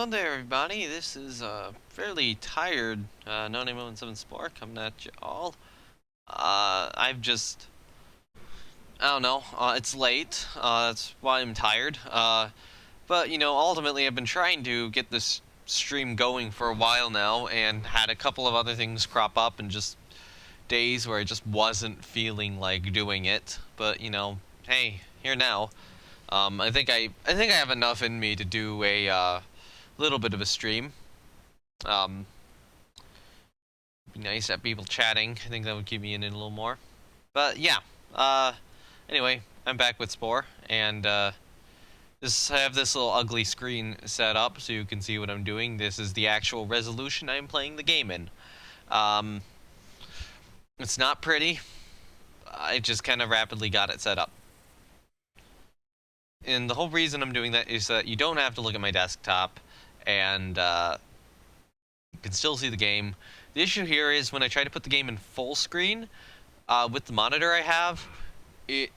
Hello there, everybody. This is fairly tired No Name 17 Spore coming at you all. I don't know. It's late. That's why I'm tired. But you know, ultimately, I've been trying to get this stream going for a while now, and had a couple of other things crop up, and just days where I just wasn't feeling like doing it. But you know, hey, here now. I think I have enough in me to do a little bit of a stream. Um, be nice to have people chatting. I think that would keep me in it a little more. But yeah. Anyway, I'm back with Spore, and I have this little ugly screen set up so you can see what I'm doing. This is the actual resolution I'm playing the game in. It's not pretty. I just kind of rapidly got it set up. And the whole reason I'm doing that is that you don't have to look at my desktop, and you can still see the game. The issue here is when I try to put the game in full screen, with the monitor I have, it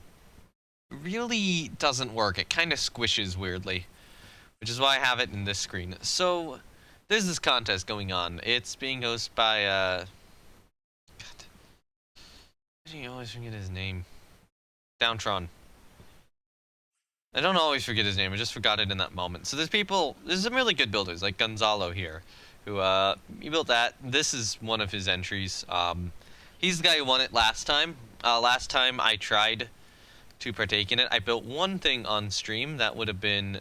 really doesn't work. It kind of squishes weirdly, which is why I have it in this screen. So, there's this contest going on. It's being hosted by, God, I do always forget his name? Downtron. I don't always forget his name, I just forgot it in that moment. So there's some really good builders, like Gonzalo here, who, he built that. This is one of his entries. He's the guy who won it last time. Last time I tried to partake in it, I built one thing on stream that would have been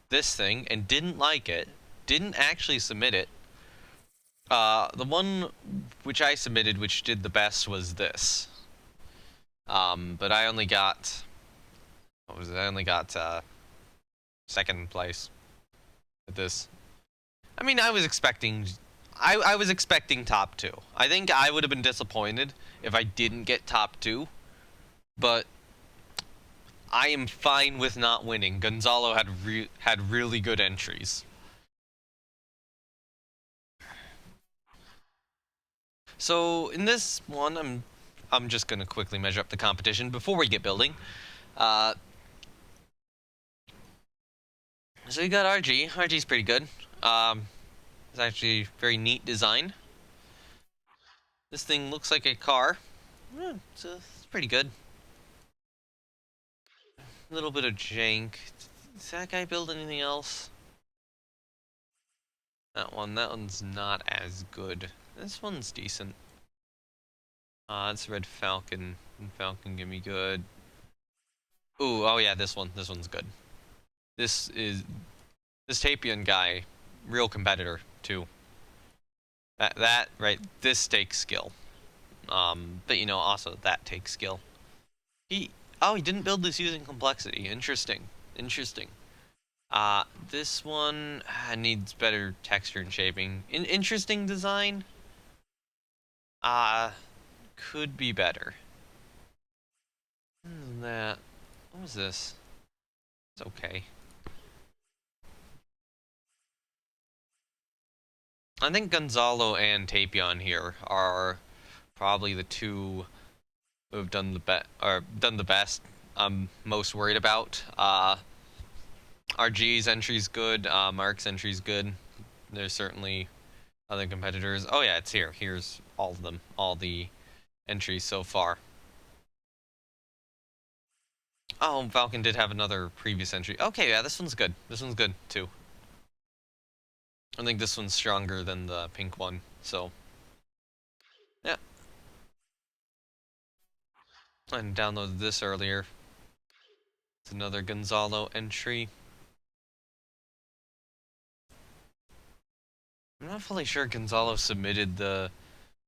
this thing, and didn't like it. Didn't actually submit it. The one which I submitted, which did the best, was this. But I only got... What was it? I only got second place with this. I mean, I was expecting top 2. I think I would have been disappointed if I didn't get top 2, but I am fine with not winning. Gonzalo had really good entries. So in this one, I'm just gonna quickly measure up the competition before we get building. So you got RG. RG's pretty good. It's actually very neat design. This thing looks like a car. Yeah, it's pretty good. A little bit of jank. Does that guy build anything else? That one's not as good. This one's decent. It's Red Falcon. Falcon give me good. Ooh, oh yeah, this one's good. This Tapion guy, real competitor too. That right, this takes skill. But you know, also that takes skill. He didn't build this using complexity. Interesting. This one needs better texture and shaping. Interesting design. Could be better. What was this? It's okay. I think Gonzalo and Tapion here are probably the two who have done the best. I'm most worried about. RG's entry's good. Mark's entry's good. There's certainly other competitors. Oh yeah, it's here. Here's all of them. All the entries so far. Oh, Falcon did have another previous entry. Okay, yeah, this one's good. This one's good too. I think this one's stronger than the pink one, so yeah. I downloaded this earlier. It's another Gonzalo entry. I'm not fully sure Gonzalo submitted the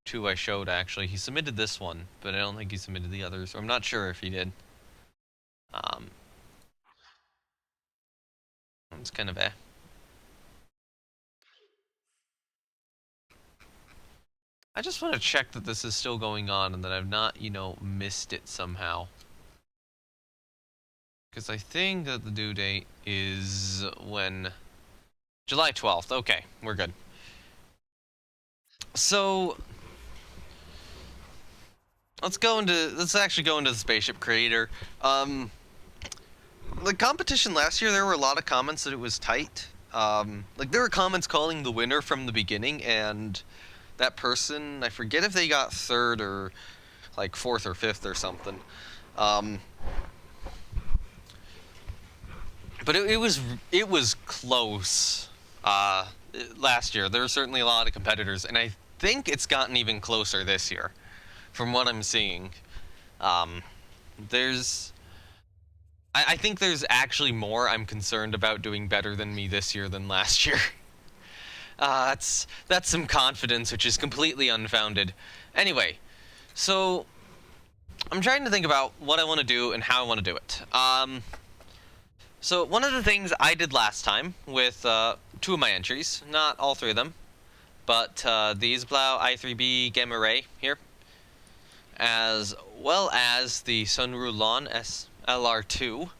2 I showed, actually. He submitted this one, but I don't think he submitted the others. I'm not sure if he did. It's kind of I just want to check that this is still going on and that I've not, you know, missed it somehow. Because I think that the due date is when... July 12th. Okay, we're good. So... Let's actually go into the Spaceship Creator. The competition last year, there were a lot of comments that it was tight. Like, there were comments calling the winner from the beginning, and that person, I forget if they got third or like fourth or fifth or something. Um, but it was close. Last year, there were certainly a lot of competitors, and I think it's gotten even closer this year, from what I'm seeing. Um, there's, I think there's actually more I'm concerned about doing better than me this year than last year. That's some confidence, which is completely unfounded. Anyway, so I'm trying to think about what I want to do and how I want to do it. So one of the things I did last time with two of my entries, not all three of them, but the Isblau I3B Gamma Ray here, as well as the Sunru Lon SLR2,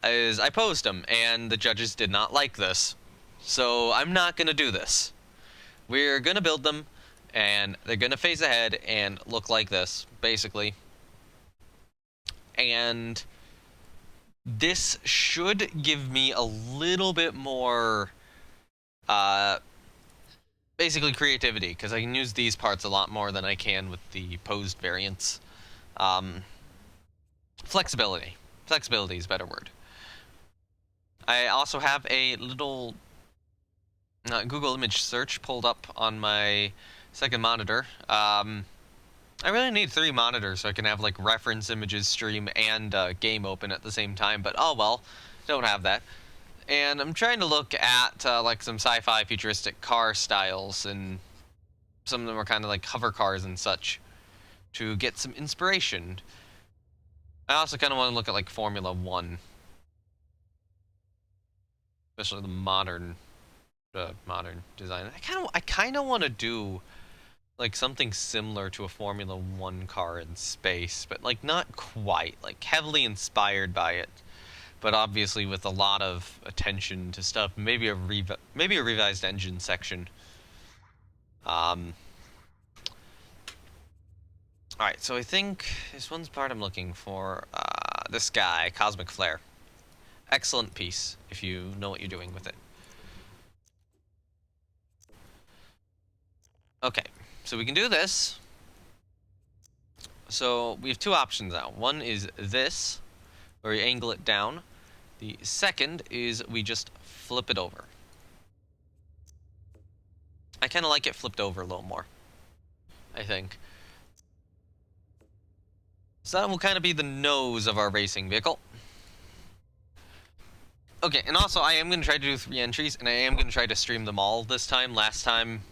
is I posed them, and the judges did not like this. So I'm not going to do this. We're going to build them, and they're going to face ahead and look like this, basically. And this should give me a little bit more, basically creativity, because I can use these parts a lot more than I can with the posed variants. Flexibility. Flexibility is a better word. I also have a little Google image search pulled up on my second monitor. I really need 3 monitors so I can have like reference images stream and game open at the same time, but oh well, don't have that. And I'm trying to look at like some sci-fi futuristic car styles, and some of them are kind of like hover cars and such, to get some inspiration. I also kind of want to look at like Formula 1, especially the modern design. I kind of want to do like something similar to a Formula 1 car in space, but like not quite, like heavily inspired by it, but obviously with a lot of attention to stuff. Maybe a revised engine section. All right, so I think this one's part I'm looking for. This guy, Cosmic Flare. Excellent piece if you know what you're doing with it. Okay, so we can do this. So we have 2 options now. One is this, where we angle it down. The second is we just flip it over. I kind of like it flipped over a little more, I think. So that will kind of be the nose of our racing vehicle. Okay, and also I am going to try to do 3 entries, and I am going to try to stream them all this time. Last time,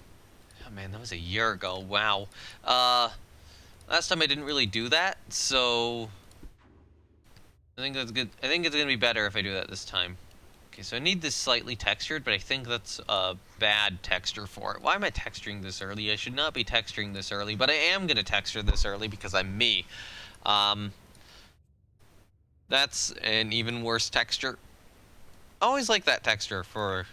oh man, that was a year ago. Wow. Last time I didn't really do that, so I think that's good. I think it's going to be better if I do that this time. Okay, so I need this slightly textured, but I think that's a bad texture for it. Why am I texturing this early? I should not be texturing this early, but I am going to texture this early because I'm me. That's an even worse texture. I always like that texture for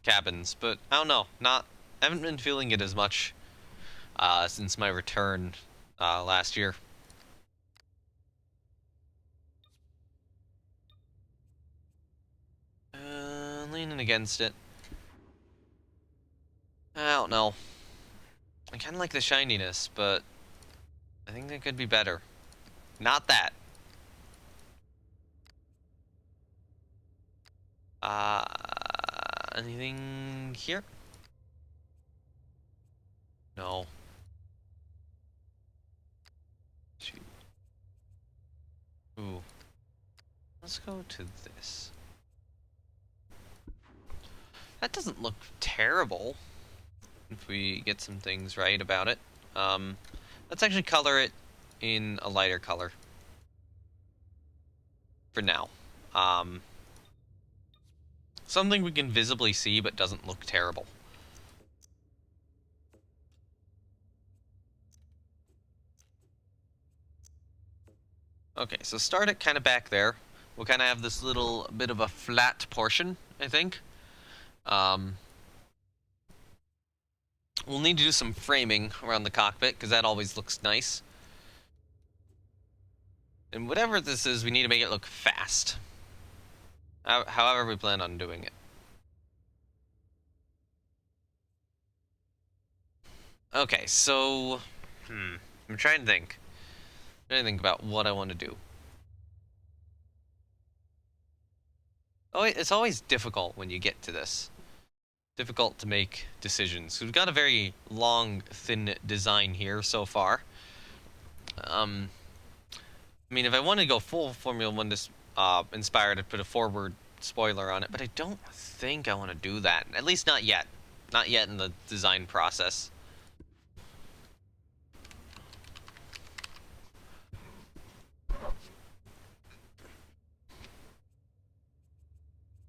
cabins, but I don't know. I haven't been feeling it as much since my return last year. Leaning against it. I don't know. I kind of like the shininess, but I think it could be better. Not that. Anything here? No. Shoot. Ooh. Let's go to this. That doesn't look terrible if we get some things right about it. Let's actually color it in a lighter color for now. Something we can visibly see but doesn't look terrible. Okay, so start it kind of back there. We'll kind of have this little bit of a flat portion, I think. We'll need to do some framing around the cockpit, because that always looks nice. And whatever this is, we need to make it look fast. However we plan on doing it. Okay, so... I'm trying to think. I'm trying to think about what I want to do. Oh, it's always difficult when you get to this. Difficult to make decisions. We've got a very long, thin design here so far. I mean, if I want to go full Formula One inspired, I'd put a forward spoiler on it, but I don't think I want to do that. At least not yet. Not yet in the design process.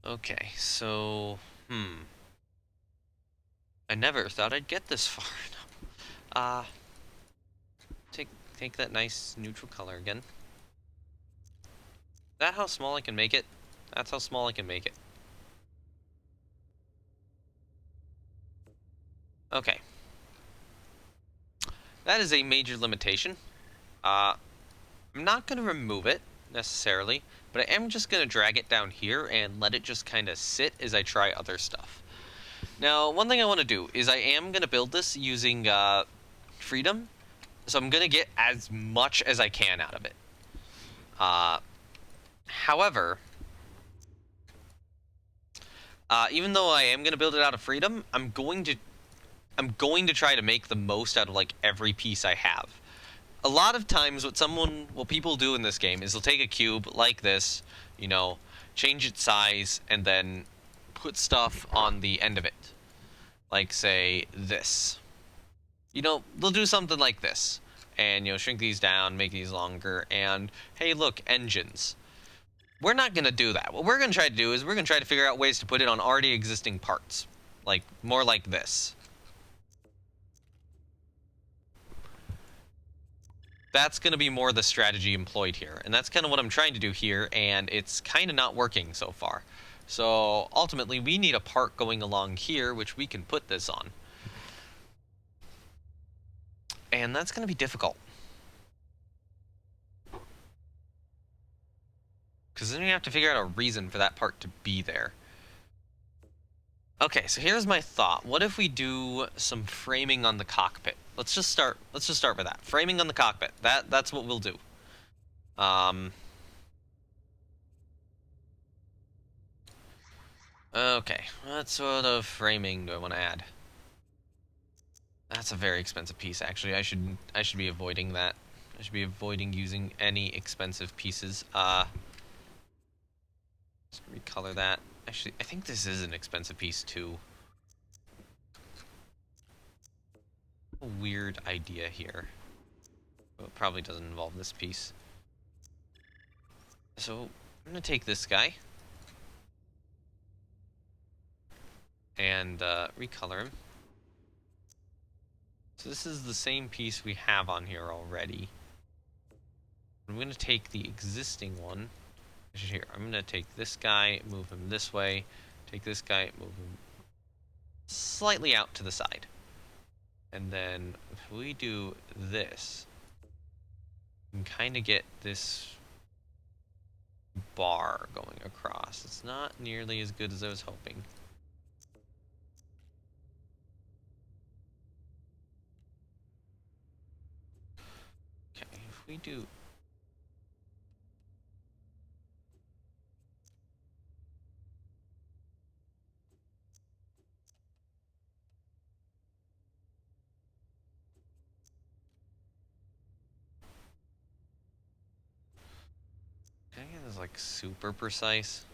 Okay, so... I never thought I'd get this far. Uh, take that nice neutral color again. Is that how small I can make it? That's how small I can make it. Okay. That is a major limitation. I'm not going to remove it, necessarily, but I am just going to drag it down here and let it just kind of sit as I try other stuff. Now, one thing I want to do is I am going to build this using freedom, so I'm going to get as much as I can out of it. However, even though I am going to build it out of freedom, I'm going to try to make the most out of like every piece I have. A lot of times what people do in this game is they'll take a cube like this, you know, change its size, and then put stuff on the end of it. Like, say, this. You know, they'll do something like this. And, you know, shrink these down, make these longer, and, hey, look, engines. We're not going to do that. What we're going to try to do is we're going to try to figure out ways to put it on already existing parts. Like, more like this. That's going to be more the strategy employed here. And that's kind of what I'm trying to do here, and it's kind of not working so far. So, ultimately, we need a part going along here, which we can put this on. And that's going to be difficult. Because then you have to figure out a reason for that part to be there. Okay, so here's my thought. What if we do some framing on the cockpit? Let's just start with that. Framing on the cockpit. That's what we'll do. Okay. What sort of framing do I want to add? That's a very expensive piece, actually. I should be avoiding that. I should be avoiding using any expensive pieces. Let's recolor that. Actually, I think this is an expensive piece too. A weird idea here. Well, it probably doesn't involve this piece. So, I'm gonna take this guy and recolor him. So this is the same piece we have on here already. I'm gonna take the existing one. Here, I'm gonna take this guy, move him this way, take this guy, move him slightly out to the side. And then if we do this, we can kind of get this bar going across. It's not nearly as good as I was hoping. Okay, if we do... Can I get this, like, super precise?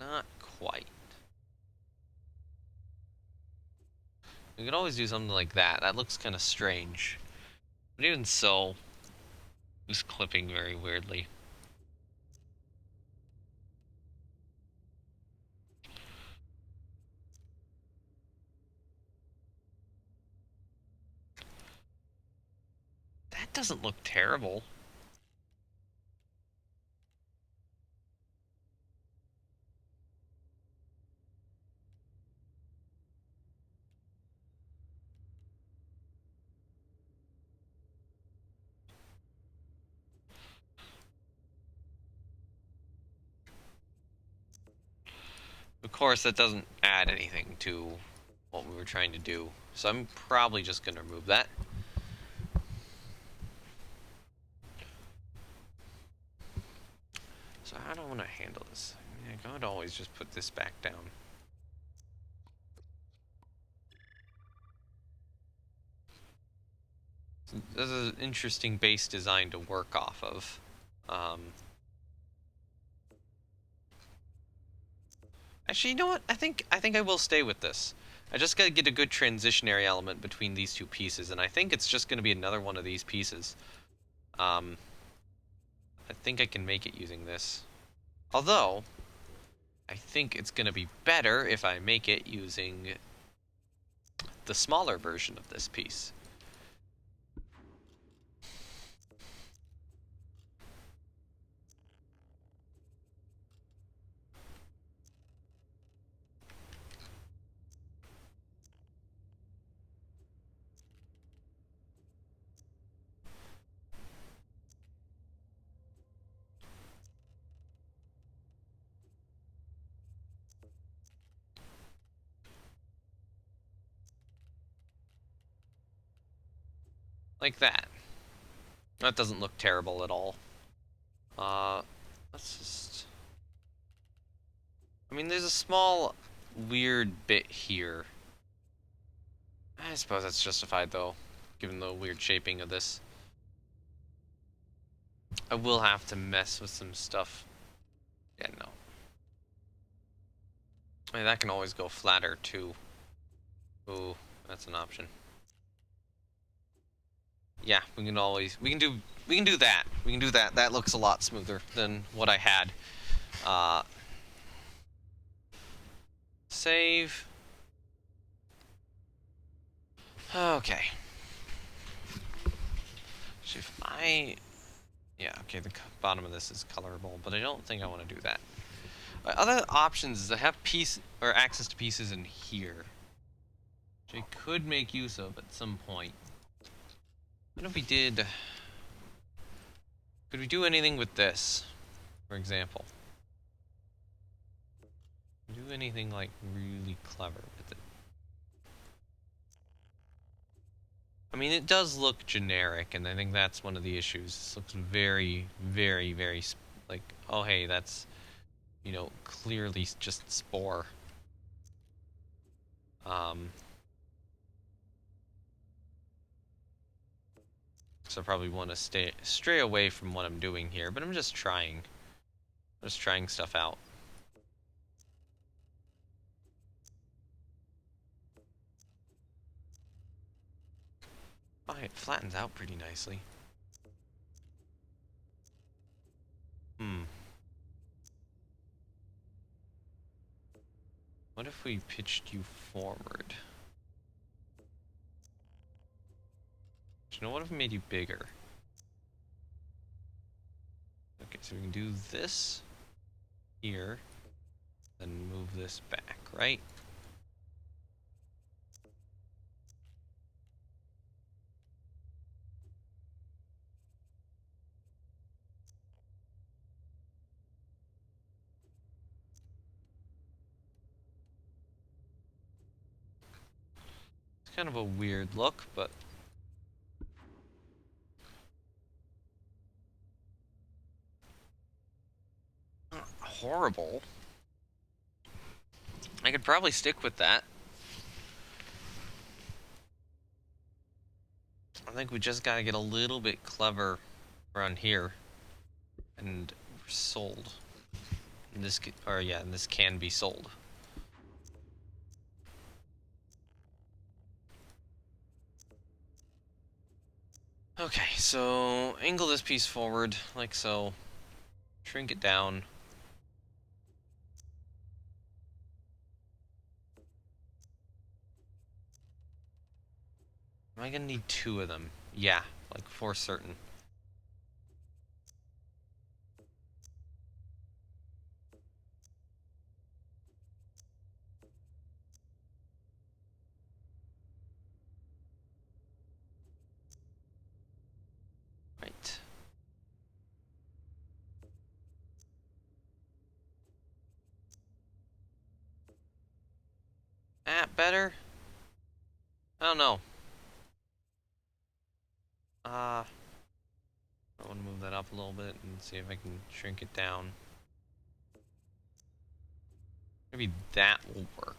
Not quite. We could always do something like that. That looks kind of strange. But even so, it's clipping very weirdly. That doesn't look terrible. Of course, that doesn't add anything to what we were trying to do, so I'm probably just going to remove that. So how do I want to handle this? I mean, I could always just put this back down. So this is an interesting base design to work off of. Actually, you know what? I think I will stay with this. I just gotta get a good transitionary element between these two pieces, and I think it's just gonna be another one of these pieces. I think I can make it using this. Although, I think it's gonna be better if I make it using the smaller version of this piece. Like that. That doesn't look terrible at all. Let's just... I mean, there's a small weird bit here. I suppose that's justified, though, given the weird shaping of this. I will have to mess with some stuff. Yeah, no. I mean, that can always go flatter, too. Ooh, that's an option. Yeah, we can always... We can do that. We can do that. That looks a lot smoother than what I had. Save. Okay. Actually, if I... Yeah, okay, the bottom of this is colorable, but I don't think I want to do that. Other options is I have access to pieces in here, which I could make use of at some point. What if we did... Could we do anything with this, for example? Do anything, like, really clever with it? I mean, it does look generic, and I think that's one of the issues. This looks very, very, very, like, oh, hey, that's, you know, clearly just Spore. So I probably want to stray away from what I'm doing here, but I'm just trying. Just trying stuff out. Oh, it flattens out pretty nicely. What if we pitched you forward? You know, what if we made you bigger? Okay, so we can do this here, then move this back, right? It's kind of a weird look, but... Not horrible. I could probably stick with that. I think we just gotta get a little bit clever around here. And we're sold. And this can be sold. Okay, so angle this piece forward, like so. Shrink it down. Am I gonna need two of them? Yeah, like for certain. Right. that better? I don't know. I want to move that up a little bit and see if I can shrink it down. Maybe that will work.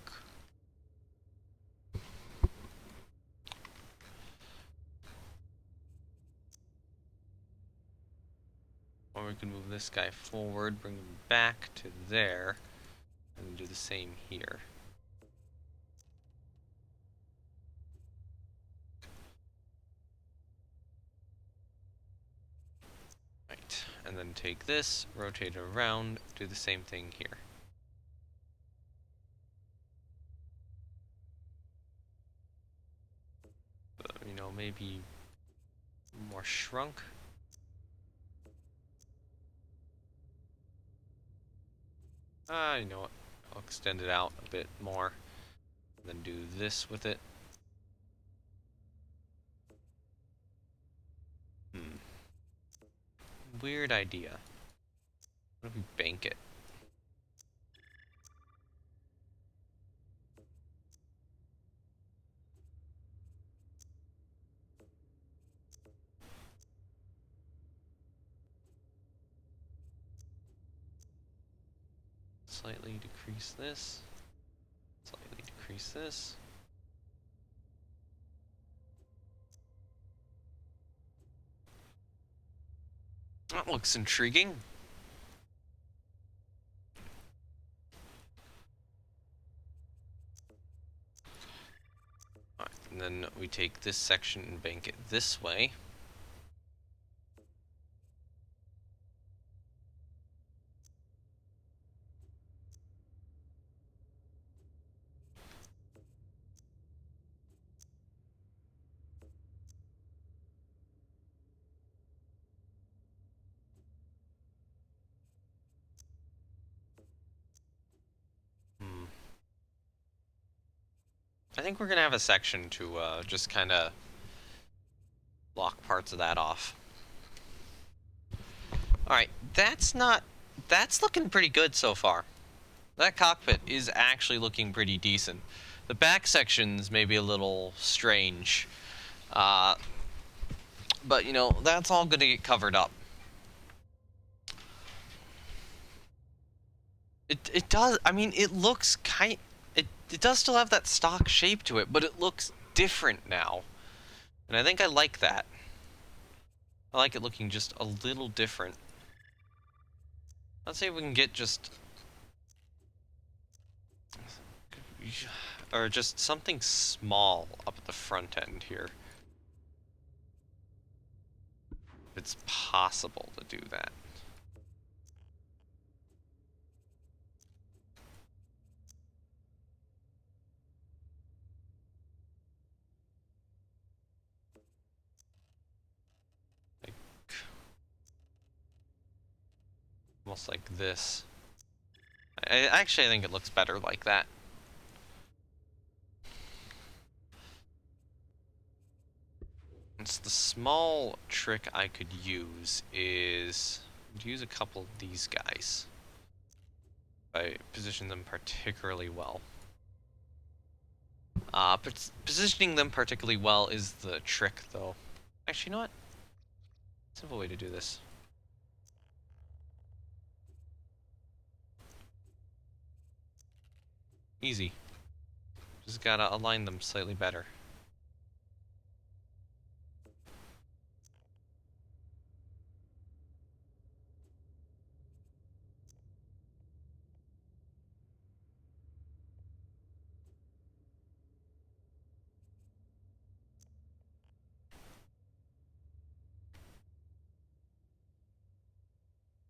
Or we can move this guy forward, bring him back to there, and do the same here. Right, and then take this, rotate it around, do the same thing here. You know, maybe more shrunk. You know what? I'll extend it out a bit more, and then do this with it. Weird idea. What if we bank it? Slightly decrease this. Slightly decrease this. That looks intriguing. Alright, and then we take this section and bank it this way. I think we're gonna have a section to just kind of block parts of that off. Alright, that's looking pretty good so far. That cockpit is actually looking pretty decent. The back sections may be a little strange. But, you know, that's all gonna get covered up. It does, I mean, it looks it does still have that stock shape to it, but it looks different now. And I think I like that. I like it looking just a little different. Let's see if we can get just... or just something small up at the front end here. It's possible to do that. Like, almost like this. Actually, I think it looks better like that. It's the small trick I could use is to use a couple of these guys. I position them particularly well. Positioning them particularly well is the trick, though. Actually, you know what? Simple way to do this. Easy. Just gotta align them slightly better.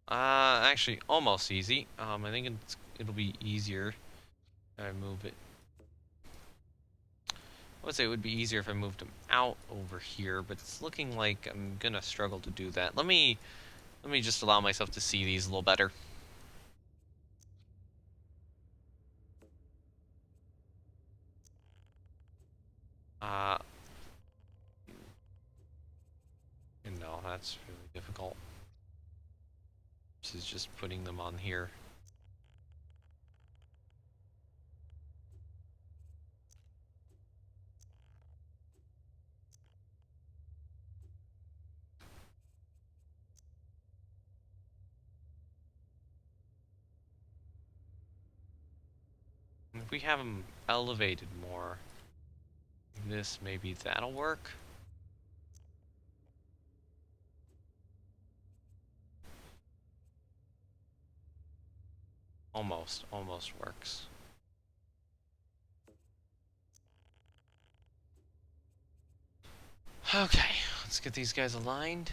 Actually, almost easy. I think it'll be easier if I move it. I would say it would be easier if I moved them out over here, but it's looking like I'm gonna struggle to do that. Let me just allow myself to see these a little better. No, that's really difficult. This is just putting them on here. If we have them elevated more, this, maybe that'll work. Almost works. Okay, let's get these guys aligned.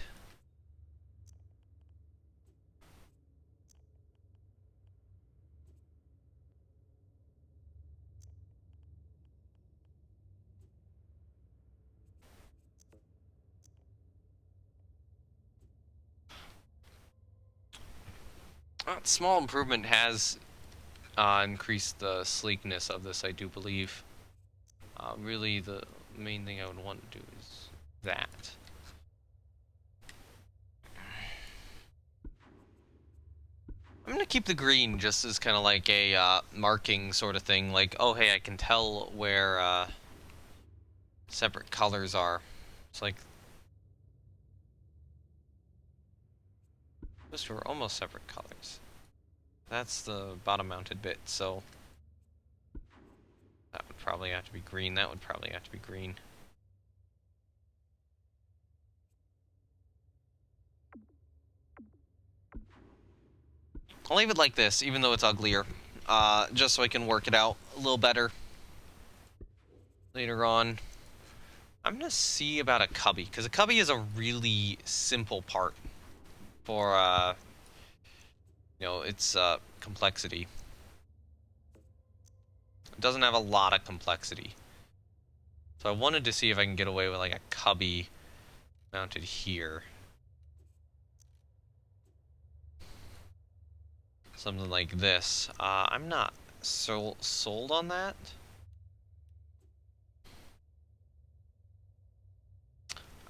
Small improvement has increased the sleekness of this, I do believe. Really, the main thing I would want to do is that. I'm gonna keep the green just as kind of like a marking sort of thing. Like, oh hey, I can tell where separate colors are. It's like those two are almost separate colors. That's the bottom mounted bit, so that would probably have to be green. That would probably have to be green. I'll leave it like this, even though it's uglier, just so I can work it out a little better later on. I'm gonna see about a cubby, because a cubby is a really simple part for, you know, its complexity. It doesn't have a lot of complexity. So I wanted to see if I can get away with like a cubby mounted here. Something like this. I'm not sold on that.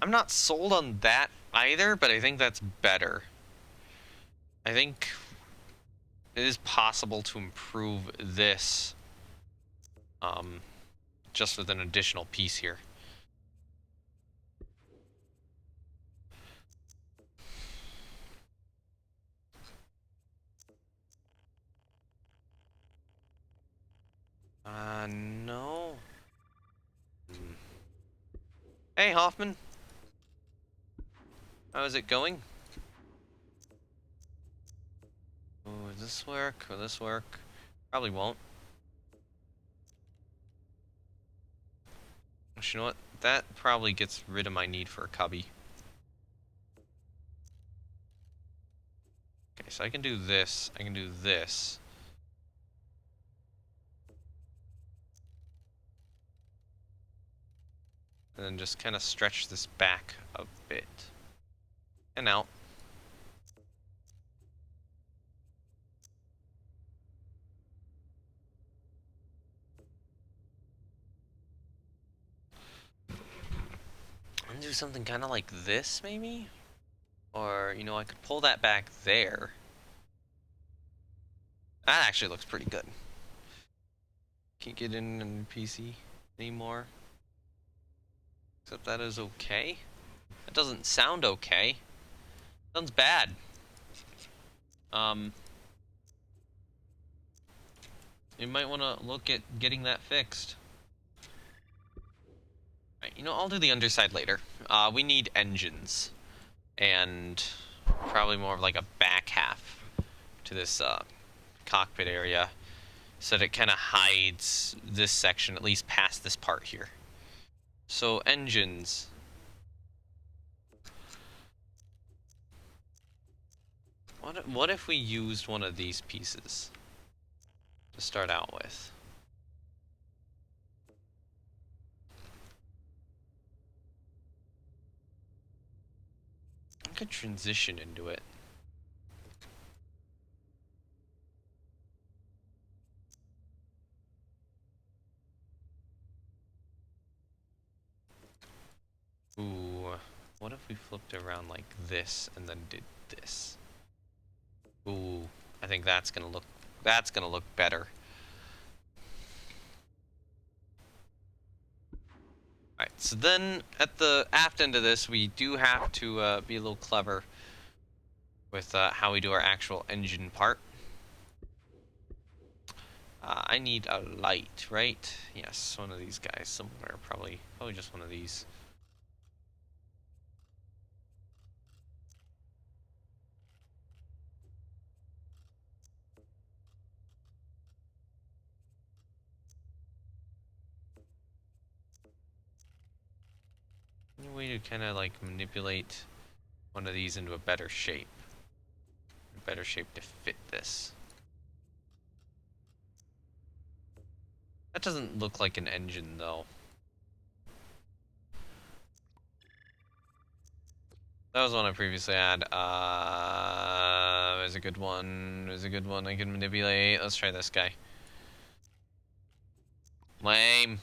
I'm not sold on that either, but I think that's better. I think it is possible to improve this just with an additional piece here. No. Hey, Hoffman. How is it going? Oh, will this work? Will this work? Probably won't. You know what? That probably gets rid of my need for a cubby. Okay, so I can do this. I can do this. And then just kind of stretch this back a bit. And out. And do something kind of like this, maybe? Or, you know, I could pull that back there. That actually looks pretty good. Can't get in on PC anymore. Except that is okay. That doesn't sound okay. Sounds bad. You might want to look at getting that fixed. Right, you know, I'll do the underside later. We need engines. And probably more of like a back half to this cockpit area, so that it kind of hides this section, at least past this part here. So engines. What if we used one of these pieces to start out with? I could transition into it. Ooh, what if we flipped around like this and then did this? Ooh, I think that's gonna look better. Alright, so then at the aft end of this, we do have to be a little clever with how we do our actual engine part. I need a light, right? Yes, one of these guys somewhere, probably just one of these. Any way to kind of like manipulate one of these into a better shape? A better shape to fit this. That doesn't look like an engine though. That was one I previously had. There's a good one. There's a good one I can manipulate. Let's try this guy. Lame.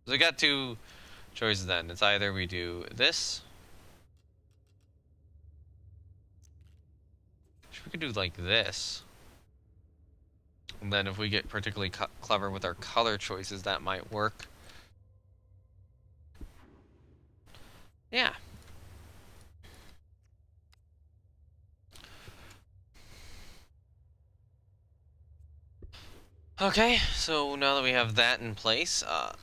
So we got two choices then. It's either we do this. We could do like this. And then if we get particularly clever with our color choices, that might work. Yeah. Okay, so now that we have that in place, let's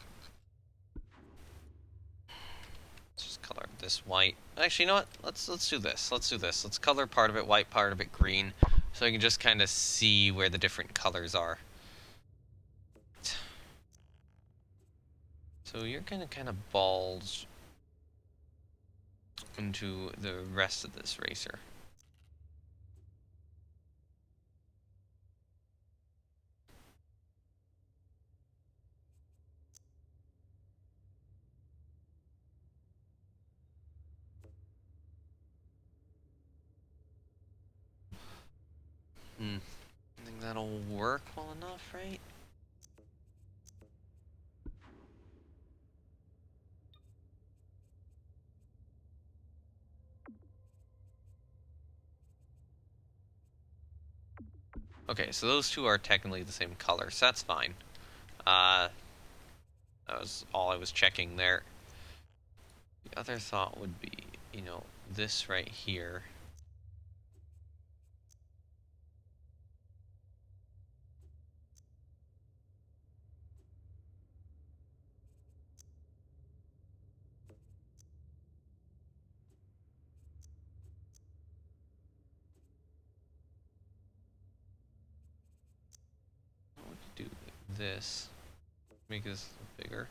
just color this white. Actually, you know what? Let's do this. Let's do this. Let's color part of it white, part of it green, so I can just kind of see where the different colors are. So you're gonna kind of bulge into the rest of this racer. I think that'll work well enough, right? Okay, so those two are technically the same color, so that's fine. That was all I was checking there. The other thought would be, you know, this right here. We could do this. Make this bigger.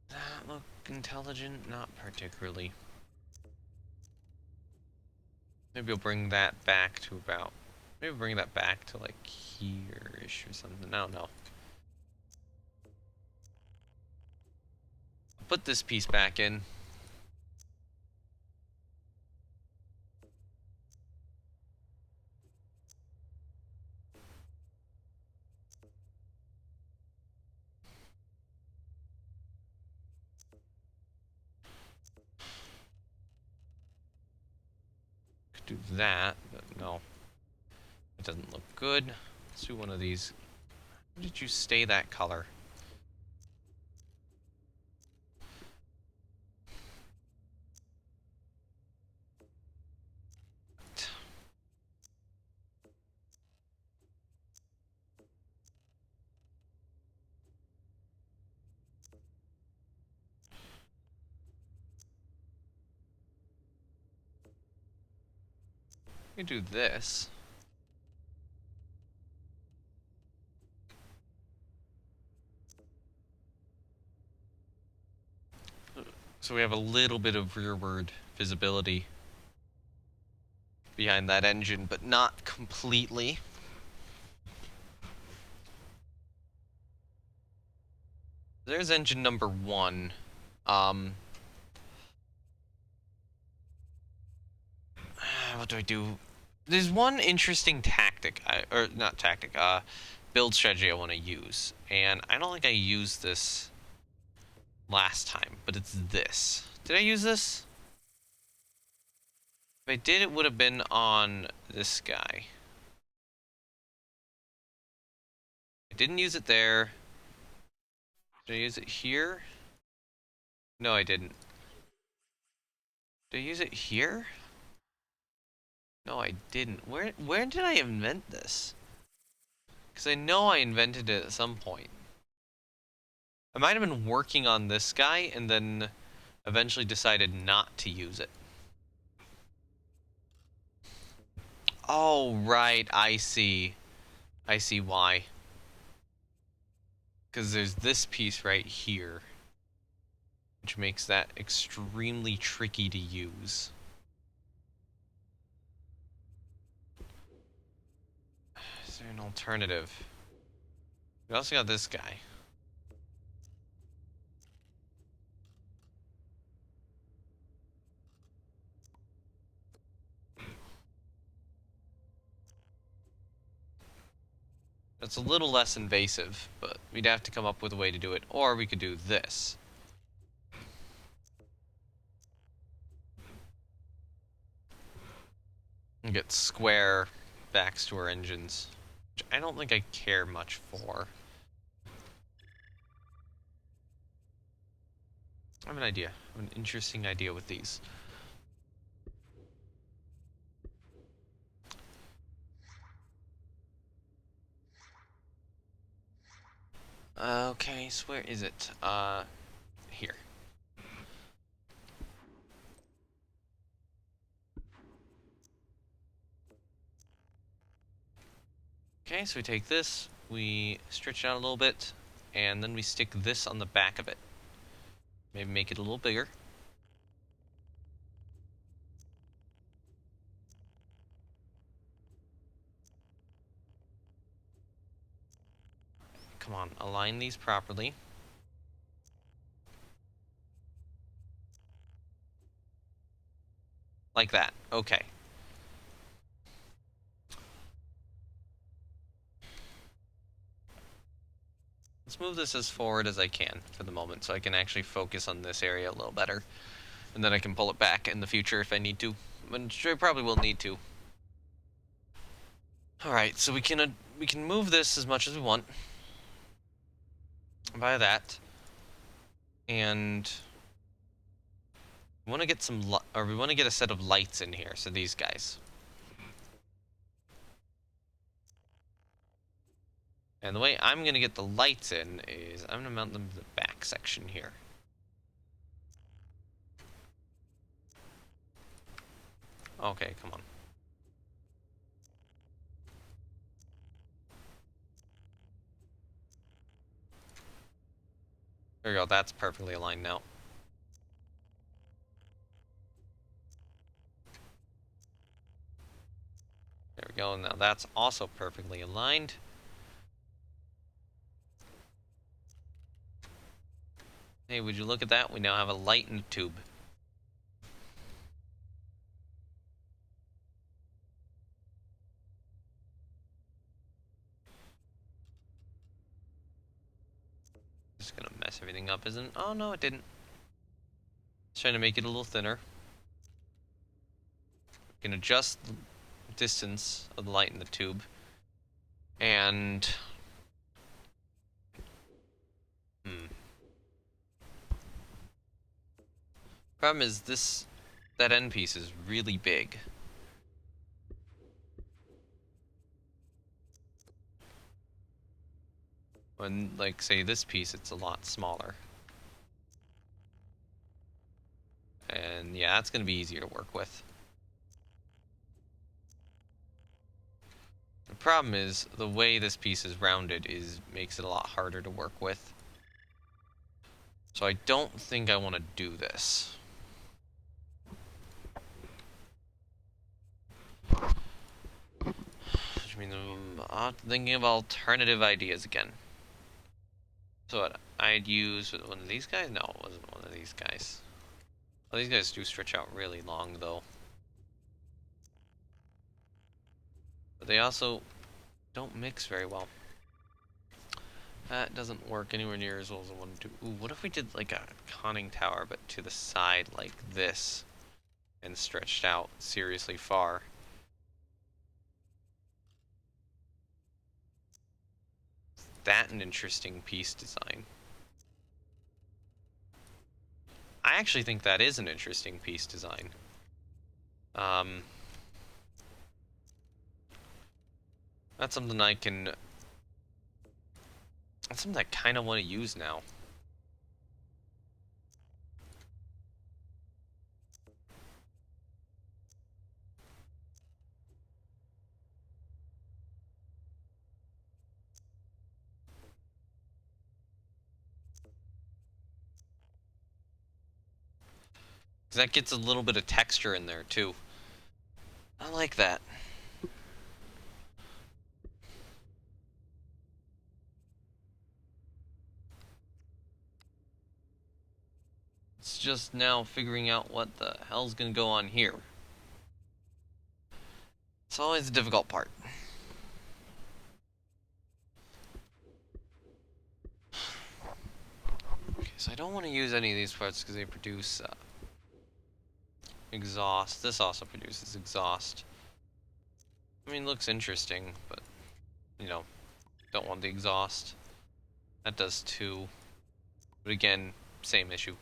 That look intelligent? Not particularly. Maybe we'll bring that back to about... Maybe we'll bring that back to like here-ish or something. I don't know. I'll put this piece back in. Could do that, but no. It doesn't look good. Let's do one of these. How did you stay that color? We can do this. So we have a little bit of rearward visibility behind that engine, but not completely. There's engine number 1. What do I do? There's one interesting tactic, or not tactic, build strategy I want to use, and I don't think I used this last time, but it's this. Did I use this? If I did, it would have been on this guy. I didn't use it there. Did I use it here? No, I didn't. Did I use it here? No, I didn't. Where did I invent this? Because I know I invented it at some point. I might have been working on this guy and then eventually decided not to use it. Oh, right, I see. I see why. Because there's this piece right here, which makes that extremely tricky to use. Is there an alternative? We also got this guy. That's a little less invasive, but we'd have to come up with a way to do it. Or we could do this. And get square backs to our engines, which I don't think I care much for. I have an idea. I have an interesting idea with these. Okay, so where is it? Here. Okay, so we take this, we stretch it out a little bit, and then we stick this on the back of it. Maybe make it a little bigger. Come on, align these properly. Like that. Okay. Let's move this as forward as I can for the moment so I can actually focus on this area a little better. And then I can pull it back in the future if I need to. But I probably will need to. Alright, so we can move this as much as we want. By that. And we want to get we want to get a set of lights in here, so these guys. And the way I'm going to get the lights in is I'm going to mount them to the back section here. Okay, come on. There we go, that's perfectly aligned now. There we go, now that's also perfectly aligned. Hey, would you look at that? We now have a light in the tube. Just gonna mess everything up, isn't it? Oh, no, it didn't. Just trying to make it a little thinner. We can adjust the distance of the light in the tube. And... Problem is that end piece is really big. When, like, say this piece, it's a lot smaller. And yeah, that's gonna be easier to work with. The problem is, the way this piece is rounded makes it a lot harder to work with. So I don't think I want to do this. Which means I'm thinking of alternative ideas again. So what, I'd use one of these guys? No, it wasn't one of these guys. Well, these guys do stretch out really long, though. But they also don't mix very well. That doesn't work anywhere near as well as I wanted to. Ooh, what if we did like a conning tower, but to the side like this, and stretched out seriously far? That an interesting piece design. I actually think that is an interesting piece design. That's something I can... That's something I kind of want to use now. That gets a little bit of texture in there, too. I like that. It's just now figuring out what the hell's gonna go on here. It's always the difficult part. Okay, so I don't want to use any of these parts because they produce exhaust. This also produces exhaust. I mean, looks interesting, but, you know, don't want the exhaust. That does too. But again, same issue.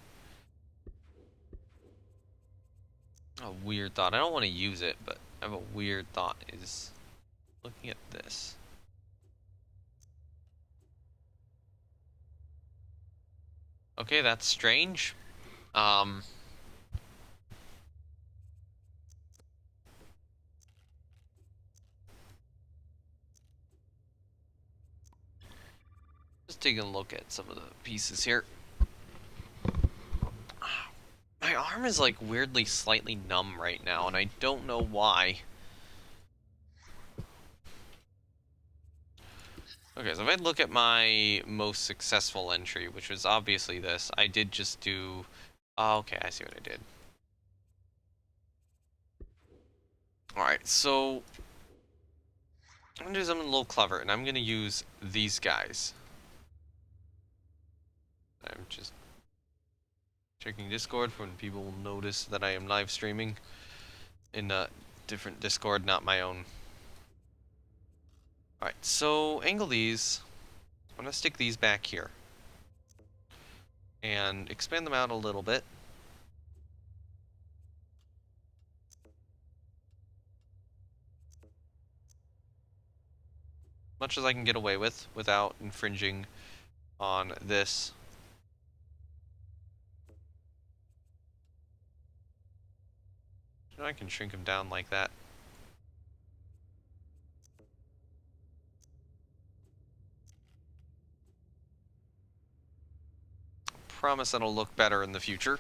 A weird thought. I don't want to use it, but I have a weird thought is looking at this. Okay, that's strange. Just taking a look at some of the pieces here. My arm is like weirdly slightly numb right now, and I don't know why. Okay, so if I look at my most successful entry, which was obviously this, I did just do... Oh, okay, I see what I did. Alright, so... I'm gonna do something a little clever, and I'm gonna use these guys. I'm just checking Discord for when people will notice that I am live streaming in a different Discord, not my own. Alright, so angle these. I'm gonna stick these back here. And expand them out a little bit. Much as I can get away with without infringing on this. I can shrink them down like that. Promise that'll look better in the future.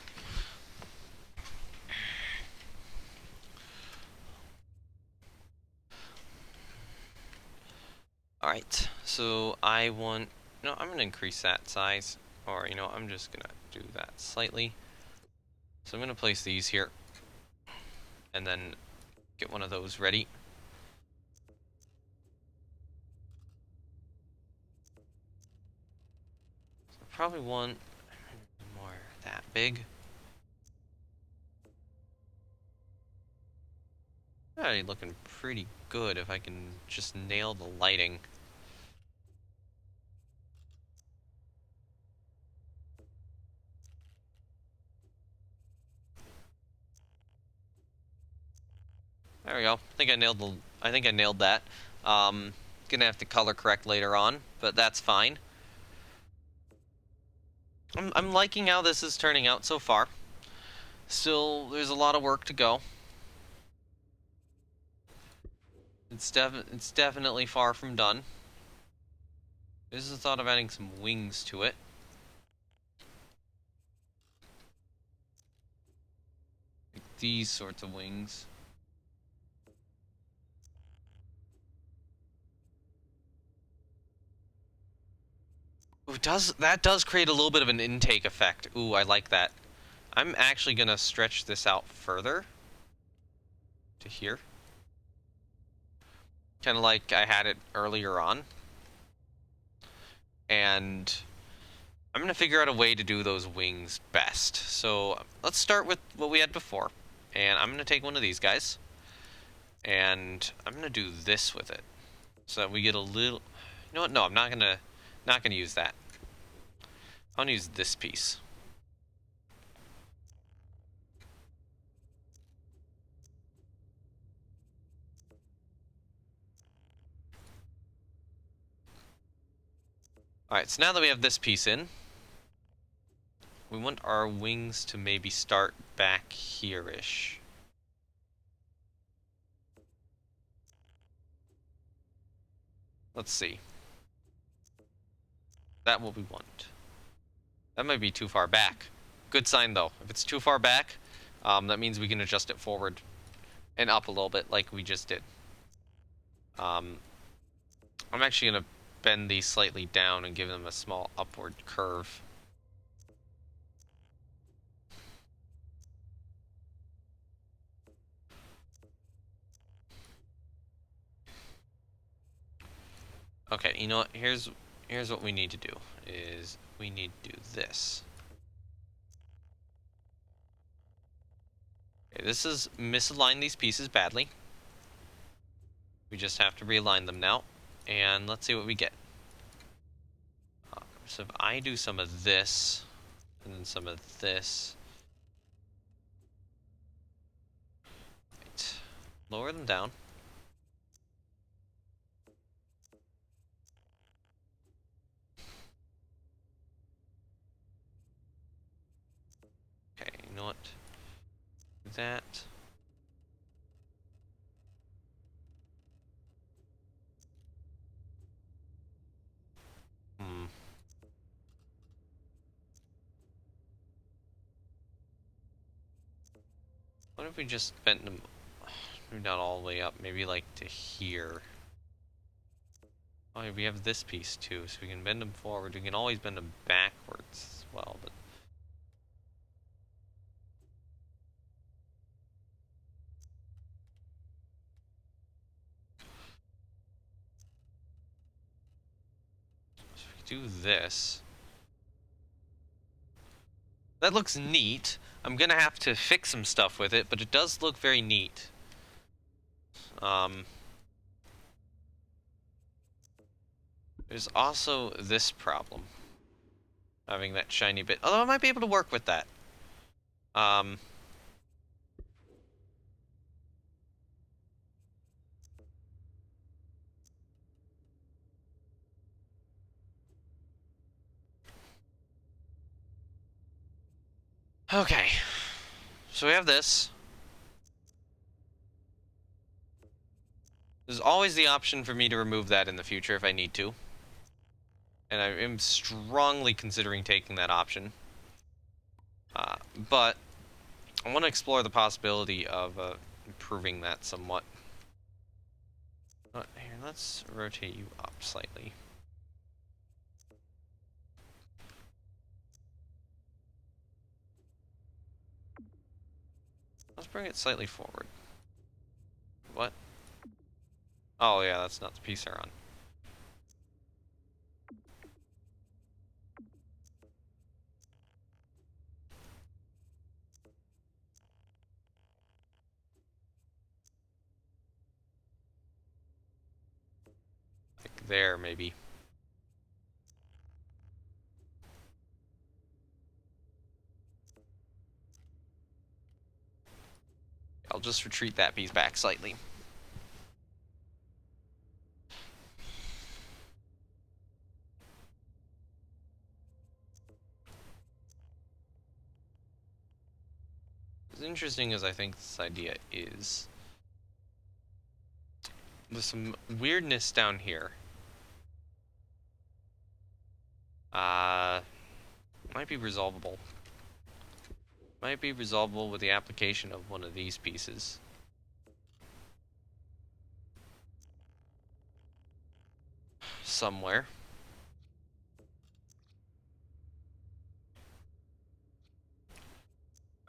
Alright, so I want... No, I'm going to increase that size. Or, you know, I'm just going to do that slightly. So I'm going to place these here. And then get one of those ready. So I probably want more that big. Already looking pretty good if I can just nail the lighting. There we go. I think I nailed that. Gonna have to color correct later on, but that's fine. I'm liking how this is turning out so far. Still, there's a lot of work to go. It's definitely far from done. There's the thought of adding some wings to it. Like these sorts of wings. Ooh, that does create a little bit of an intake effect. Ooh, I like that. I'm actually gonna stretch this out further to here. Kind of like I had it earlier on. And I'm gonna figure out a way to do those wings best. So let's start with what we had before. And I'm gonna take one of these guys. And I'm gonna do this with it. So that we get a little... You know what? No, I'm not gonna use that. I'm gonna use this piece. Alright, so now that we have this piece in, we want our wings to maybe start back here-ish. Let's see. That what we want. That might be too far back. Good sign, though. If it's too far back, that means we can adjust it forward and up a little bit like we just did. I'm actually going to bend these slightly down and give them a small upward curve. Okay, you know what? Here's what we need to do. Is we need to do this. Okay, this is misaligned these pieces badly. We just have to realign them now. And let's see what we get. So if I do some of this, and then some of this. Right. Lower them down. Okay, you know what? Do that. What if we just bent them not all the way up, maybe like to here? Oh, we have this piece too, so we can bend them forward. We can always bend them backwards as well, but so if we do this, that looks neat. I'm gonna have to fix some stuff with it, but it does look very neat. There's also this problem. Having that shiny bit. Although I might be able to work with that. Okay. So we have this. There's always the option for me to remove that in the future if I need to. And I am strongly considering taking that option. But I want to explore the possibility of improving that somewhat. But here, let's rotate you up slightly. Let's bring it slightly forward. What? Oh yeah, that's not the piece they're on. Like there, maybe. I'll just retreat that piece back slightly. As interesting as I think this idea is, there's some weirdness down here. Might be resolvable. Might be resolvable with the application of one of these pieces. Somewhere.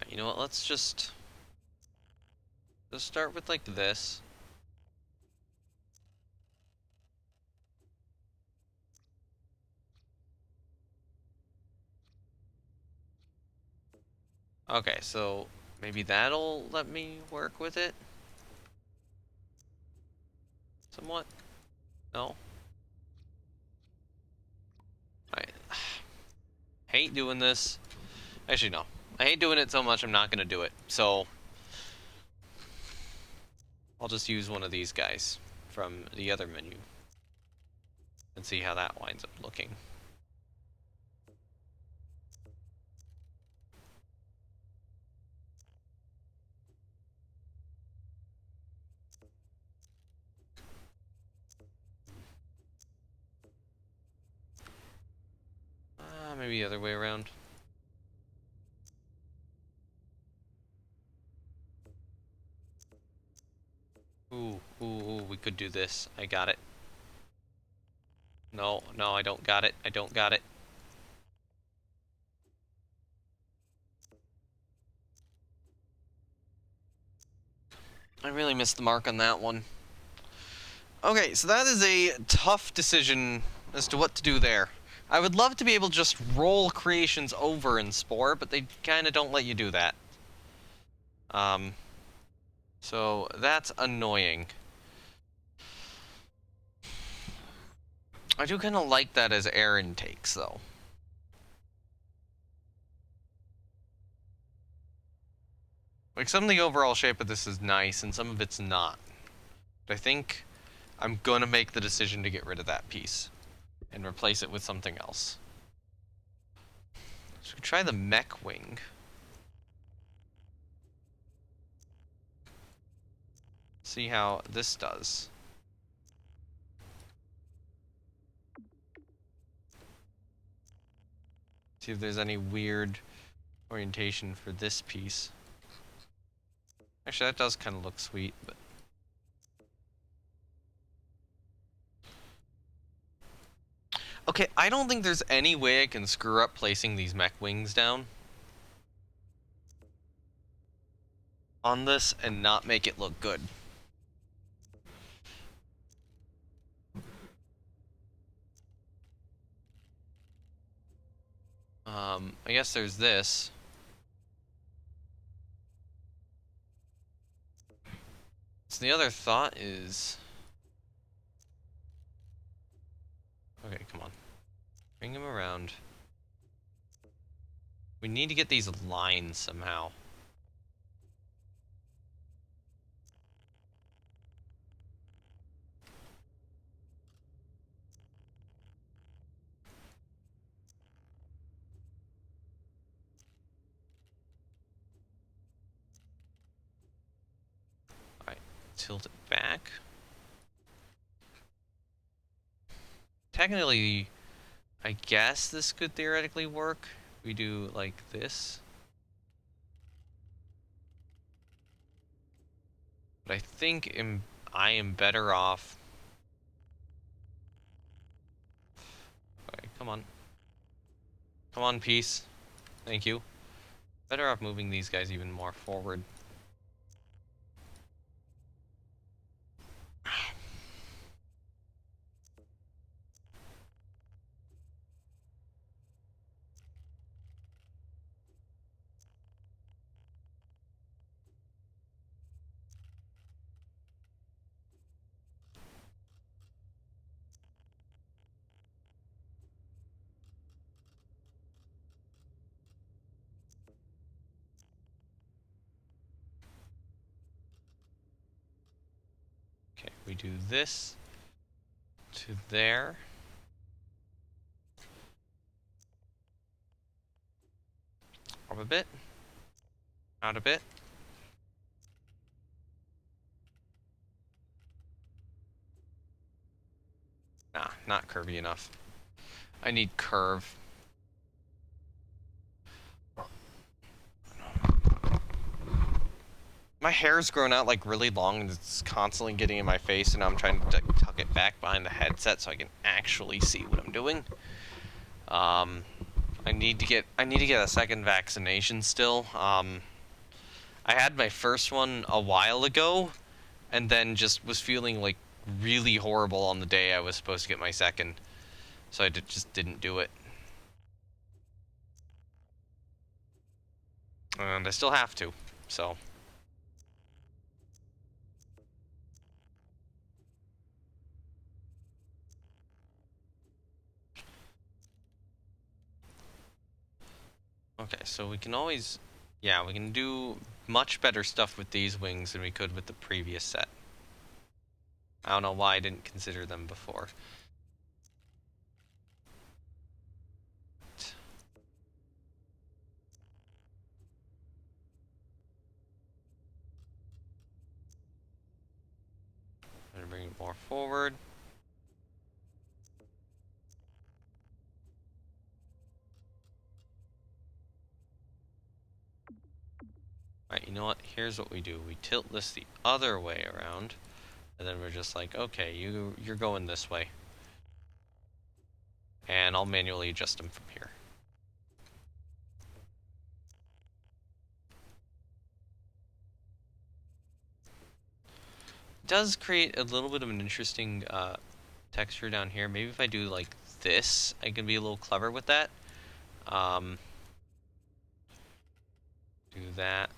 Right, you know what, let's just start with like this. Okay, so maybe that'll let me work with it? Somewhat? No? I hate doing this. Actually, no. I hate doing it so much I'm not going to do it. So, I'll just use one of these guys from the other menu and see how that winds up looking. Maybe the other way around. Ooh, ooh, ooh, we could do this. I got it. No, no, I don't got it. I don't got it. I really missed the mark on that one. Okay, so that is a tough decision as to what to do there. I would love to be able to just roll creations over in Spore, but they kind of don't let you do that. So that's annoying. I do kind of like that as air intakes, though. Like, some of the overall shape of this is nice, and some of it's not. But I think I'm gonna make the decision to get rid of that piece and replace it with something else. So we try the mech wing. See how this does. See if there's any weird orientation for this piece. Actually, that does kind of look sweet, but... Okay, I don't think there's any way I can screw up placing these mech wings down on this and not make it look good. I guess there's this. So the other thought is... Okay, come on. Bring him around. We need to get these lines somehow. Alright, tilt it back. Technically, I guess this could theoretically work. We do like this. But I think I am better off... Alright, come on. Come on, peace. Thank you. Better off moving these guys even more forward. Okay, we do this to there. Up a bit. Out a bit. Nah, not curvy enough. I need curve. My hair's grown out like really long and it's constantly getting in my face, and I'm trying to tuck it back behind the headset so I can actually see what I'm doing. I need to get a second vaccination still. I had my first one a while ago and then just was feeling like really horrible on the day I was supposed to get my second. So I just didn't do it. And I still have to, so... Okay, so we can always... Yeah, we can do much better stuff with these wings than we could with the previous set. I don't know why I didn't consider them before. I'm gonna bring it more forward. Alright, you know what? Here's what we do. We tilt this the other way around, and then we're just like, okay, you're going this way. And I'll manually adjust them from here. It does create a little bit of an interesting texture down here. Maybe if I do like this, I can be a little clever with that. Do that.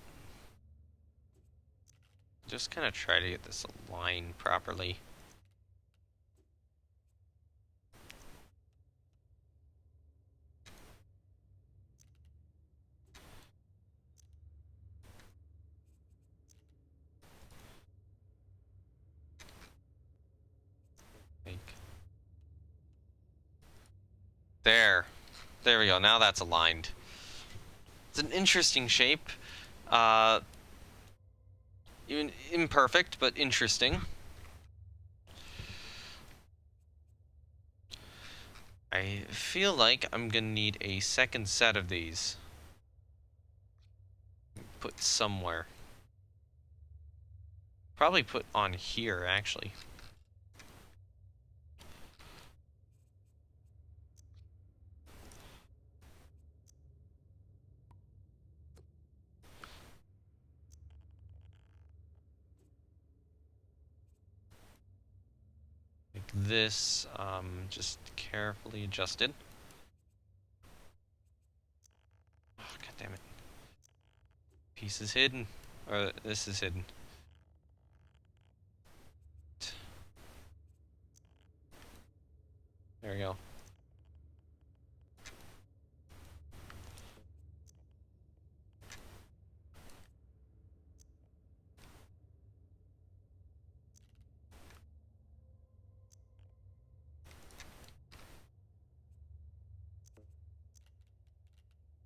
Just kind of try to get this aligned properly. Like there. There we go. Now that's aligned. It's an interesting shape. Even imperfect, but interesting. I feel like I'm gonna need a second set of these. Put somewhere. Probably put on here, actually. Like this, just carefully adjusted. Oh, god damn it. Piece is hidden. Or this is hidden. There we go.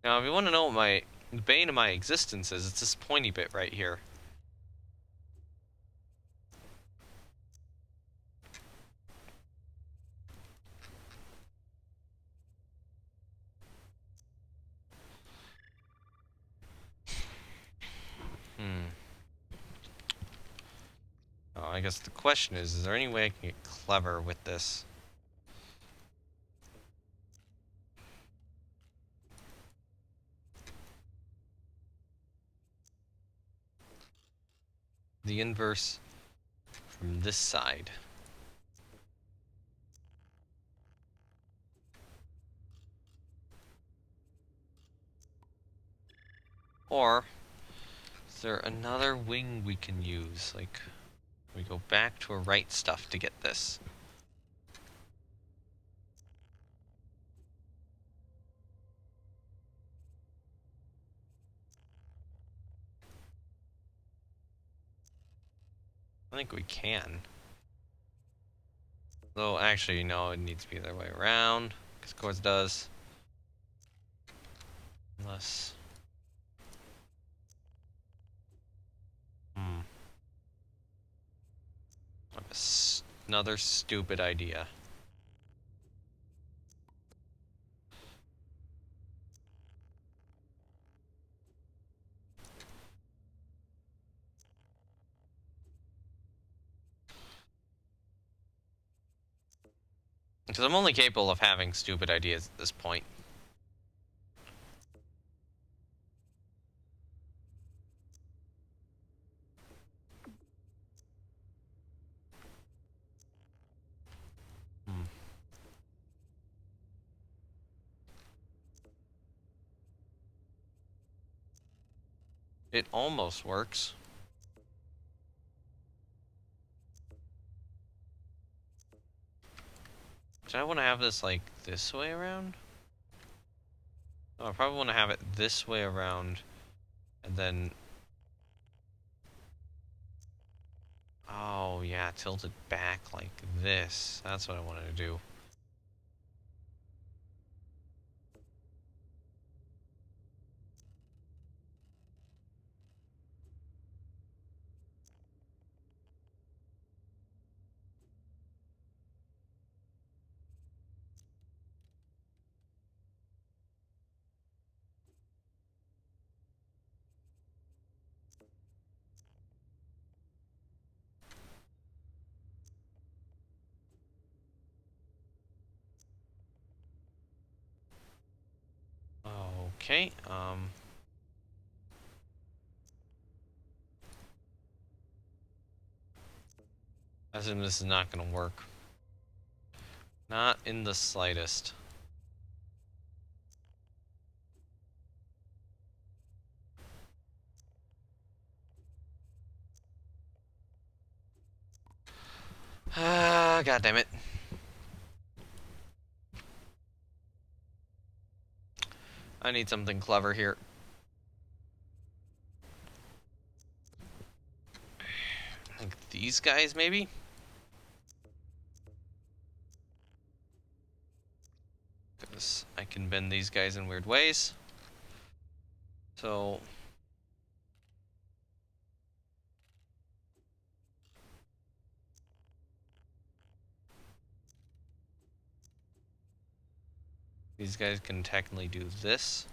Now, if you want to know what the bane of my existence is, it's this pointy bit right here. Oh, I guess the question is there any way I can get clever with this? The inverse from this side. Or, is there another wing we can use? Like, we go back to our right stuff to get this. I think we can. Though, actually, no, it needs to be the other way around. Because Quartz does. Unless... I have another stupid idea. Because I'm only capable of having stupid ideas at this point. It almost works. Do I want to have this, like, this way around? Oh, I probably want to have it this way around, and then... Oh, yeah, tilt it back like this. That's what I wanted to do. Okay, I assume this is not gonna work. Not in the slightest. Ah, god damn it. I need something clever here. Like these guys, maybe? Because I can bend these guys in weird ways. So... these guys can technically do this.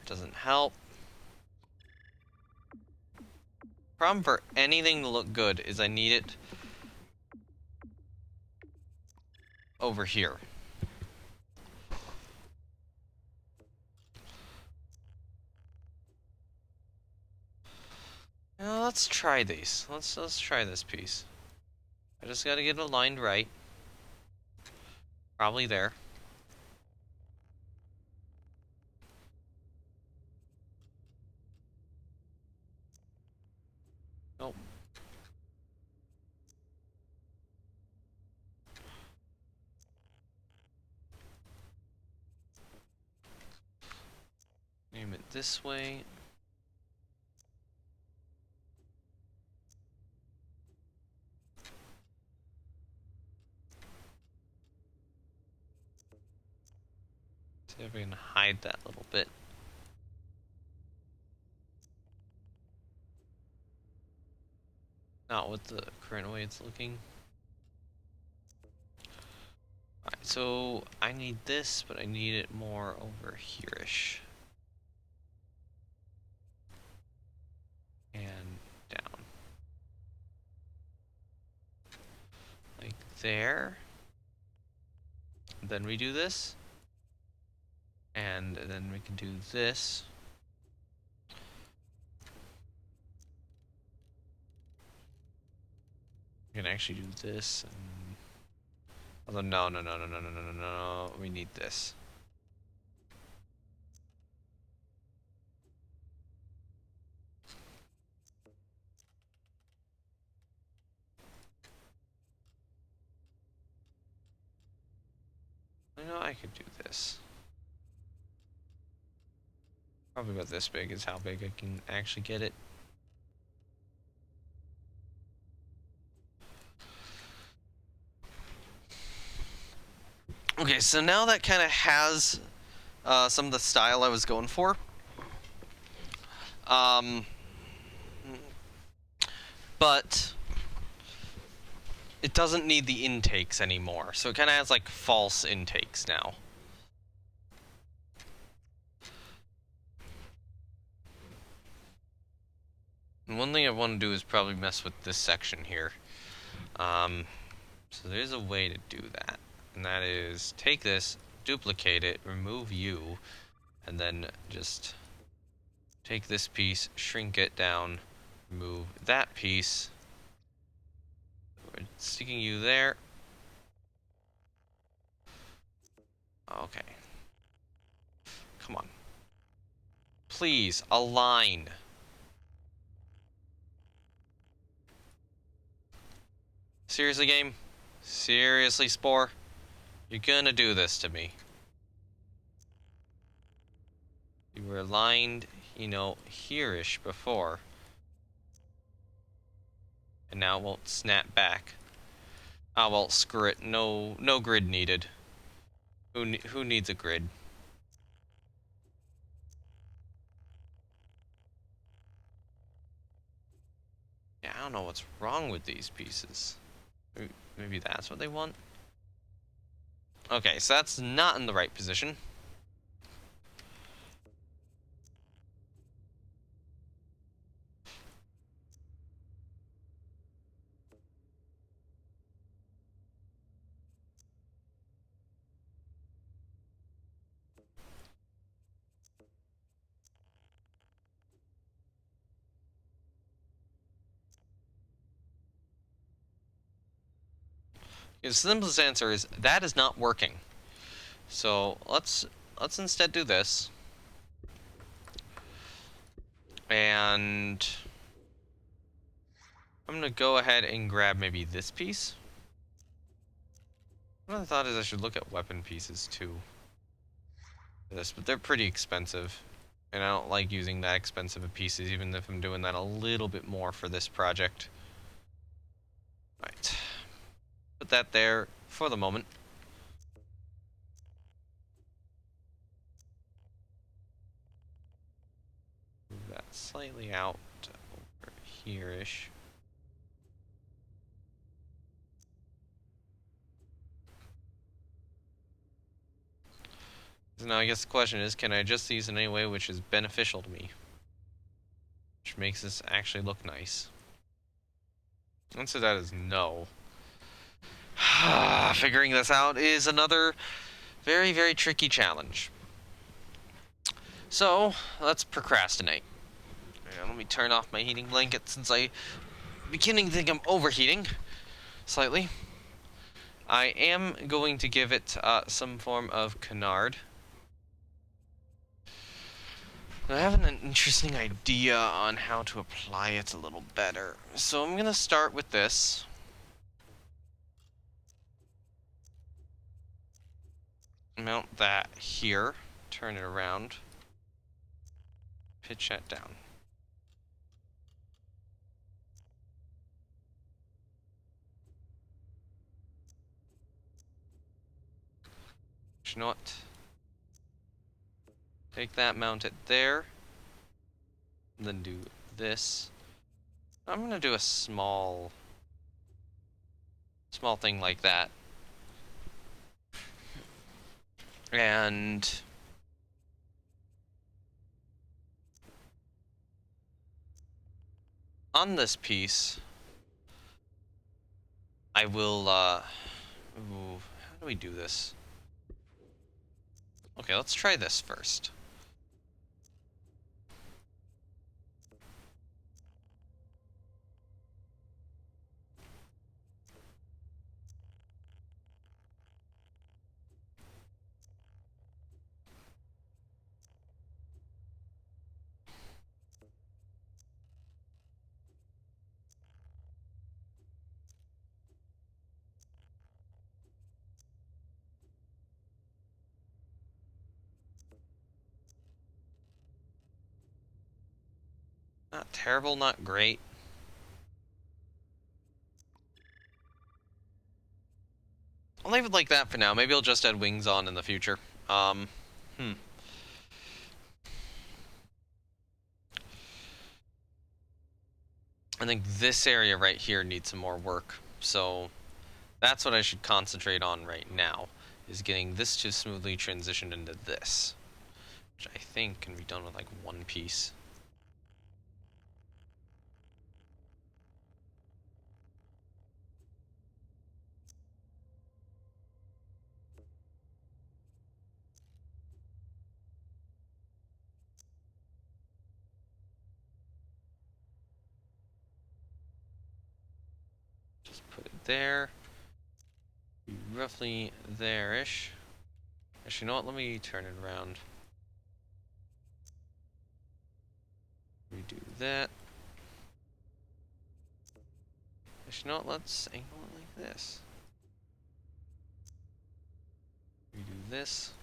Doesn't help. Problem for anything to look good is I need it over here. Now let's try these. Let's try this piece. I just gotta get it aligned right. Probably there. Nope. Aim it this way. See if we can hide that a little bit. Not with the current way it's looking. Alright, so I need this, but I need it more over here-ish. And down. Like there. Then we do this. And then we can do this. We can actually do this. And... although no. We need this. I know I could do this. Probably about this big is how big I can actually get it. Okay, so now that kind of has some of the style I was going for. But it doesn't need the intakes anymore, so it kind of has like false intakes now. And one thing I want to do is probably mess with this section here. So there's a way to do that, and that is take this, duplicate it, remove you, and then just take this piece, shrink it down, remove that piece. We're sticking you there. Okay. Come on. Please, align. Seriously, game? Seriously, Spore? You're gonna do this to me. You were aligned, you know, here-ish before. And now it won't snap back. Ah, well, screw it. No grid needed. Who needs a grid? Yeah, I don't know what's wrong with these pieces. Maybe that's what they want? Okay, so that's not in the right position. The simplest answer is that is not working. So let's instead do this. And I'm gonna go ahead and grab maybe this piece. Another thought is I should look at weapon pieces too. This, but they're pretty expensive. And I don't like using that expensive of pieces, even if I'm doing that a little bit more for this project. Right. Put that there for the moment. Move that slightly out over here-ish. So now I guess the question is, can I adjust these in any way which is beneficial to me? Which makes this actually look nice. The answer to that is no. Figuring this out is another very, very tricky challenge. So, let's procrastinate. And let me turn off my heating blanket since I'm beginning to think I'm overheating slightly. I am going to give it some form of canard. I have an interesting idea on how to apply it a little better. So I'm going to start with this. Mount that here. Turn it around. Pitch that down. You know what? Take that, mount it there. And then do this. I'm going to do a small thing like that. And on this piece, I will, how do we do this? Okay, let's try this first. Not terrible, not great. I'll leave it like that for now. Maybe I'll just add wings on in the future. I think this area right here needs some more work. So that's what I should concentrate on right now, is getting this to smoothly transition into this, which I think can be done with like one piece. Just put it there. Be roughly there-ish. Actually, you know what? Let me turn it around. Redo that. Actually, you know what? Let's angle it like this. Redo this.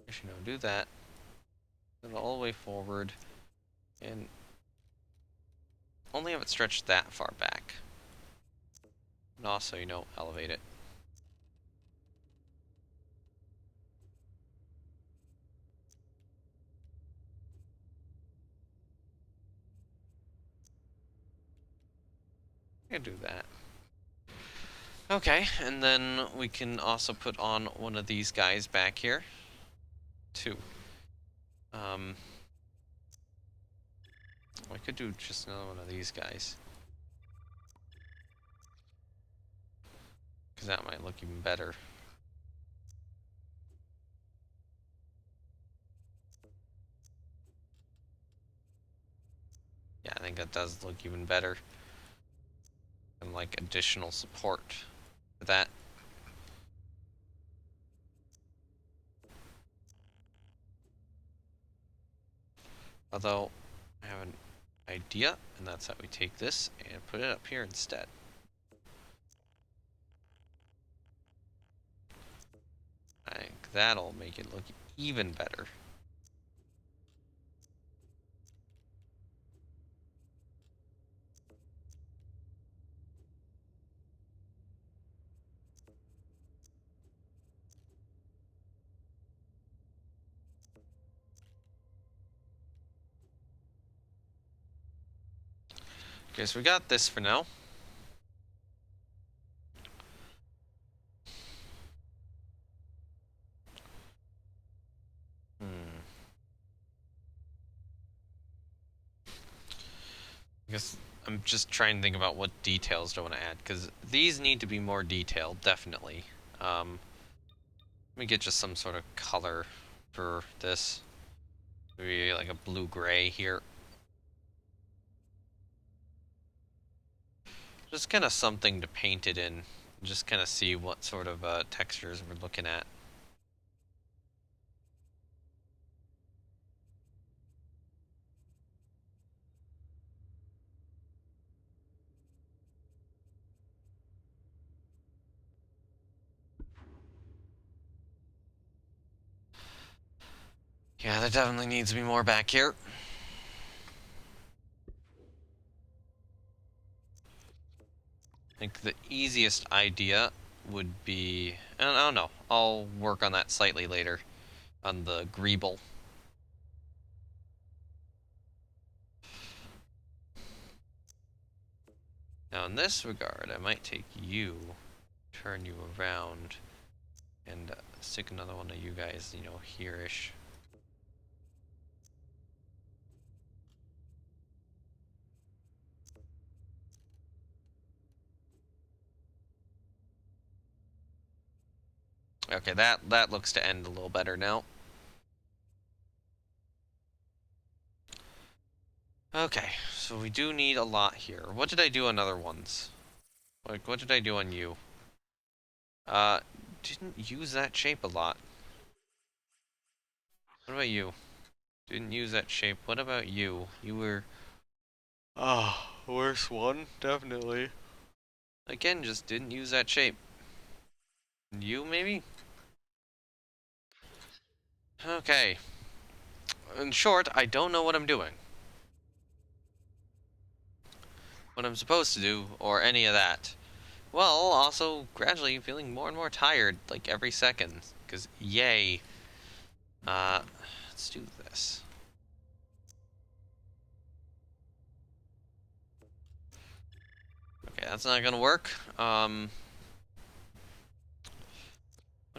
Actually, no, do that. Put it all the way forward. And only have it stretched that far back. And also, you know, elevate it. I can do that. Okay, and then we can also put on one of these guys back here. Two. I could do just another one of these guys. Because that might look even better. Yeah, I think that does look even better. And like additional support for that. Although, I have an idea, and that's that we take this and put it up here instead. I think that'll make it look even better. Okay, so we got this for now. I guess I'm just trying to think about what details do I want to add, because these need to be more detailed, definitely. Let me get just some sort of color for this. Maybe like a blue-gray here. Just kind of something to paint it in. Just kind of see what sort of textures we're looking at. Yeah, there definitely needs to be more back here. I think the easiest idea would be... I don't know. I'll work on that slightly later. On the greeble. Now in this regard, I might take you, turn you around, and stick another one of you guys, you know, here-ish. Okay, that looks to end a little better now. Okay, so we do need a lot here. What did I do on other ones? Like, what did I do on you? Didn't use that shape a lot. What about you? Didn't use that shape. What about you? You were... Oh, worst one, definitely. Again, just didn't use that shape. You, maybe? Okay. In short, I don't know what I'm doing. What I'm supposed to do, or any of that. Well, also, gradually feeling more and more tired, like, every second. Because, yay. Let's do this. Okay, that's not gonna work. What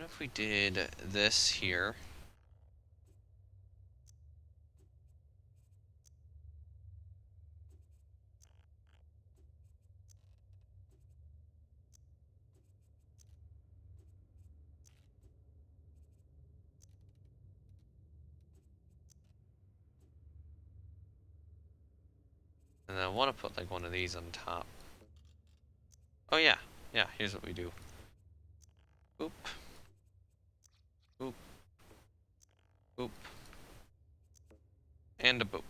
if we did this here? And I want to put, like, one of these on top. Oh, yeah. Yeah, here's what we do. Boop. Boop. Boop. And a boop.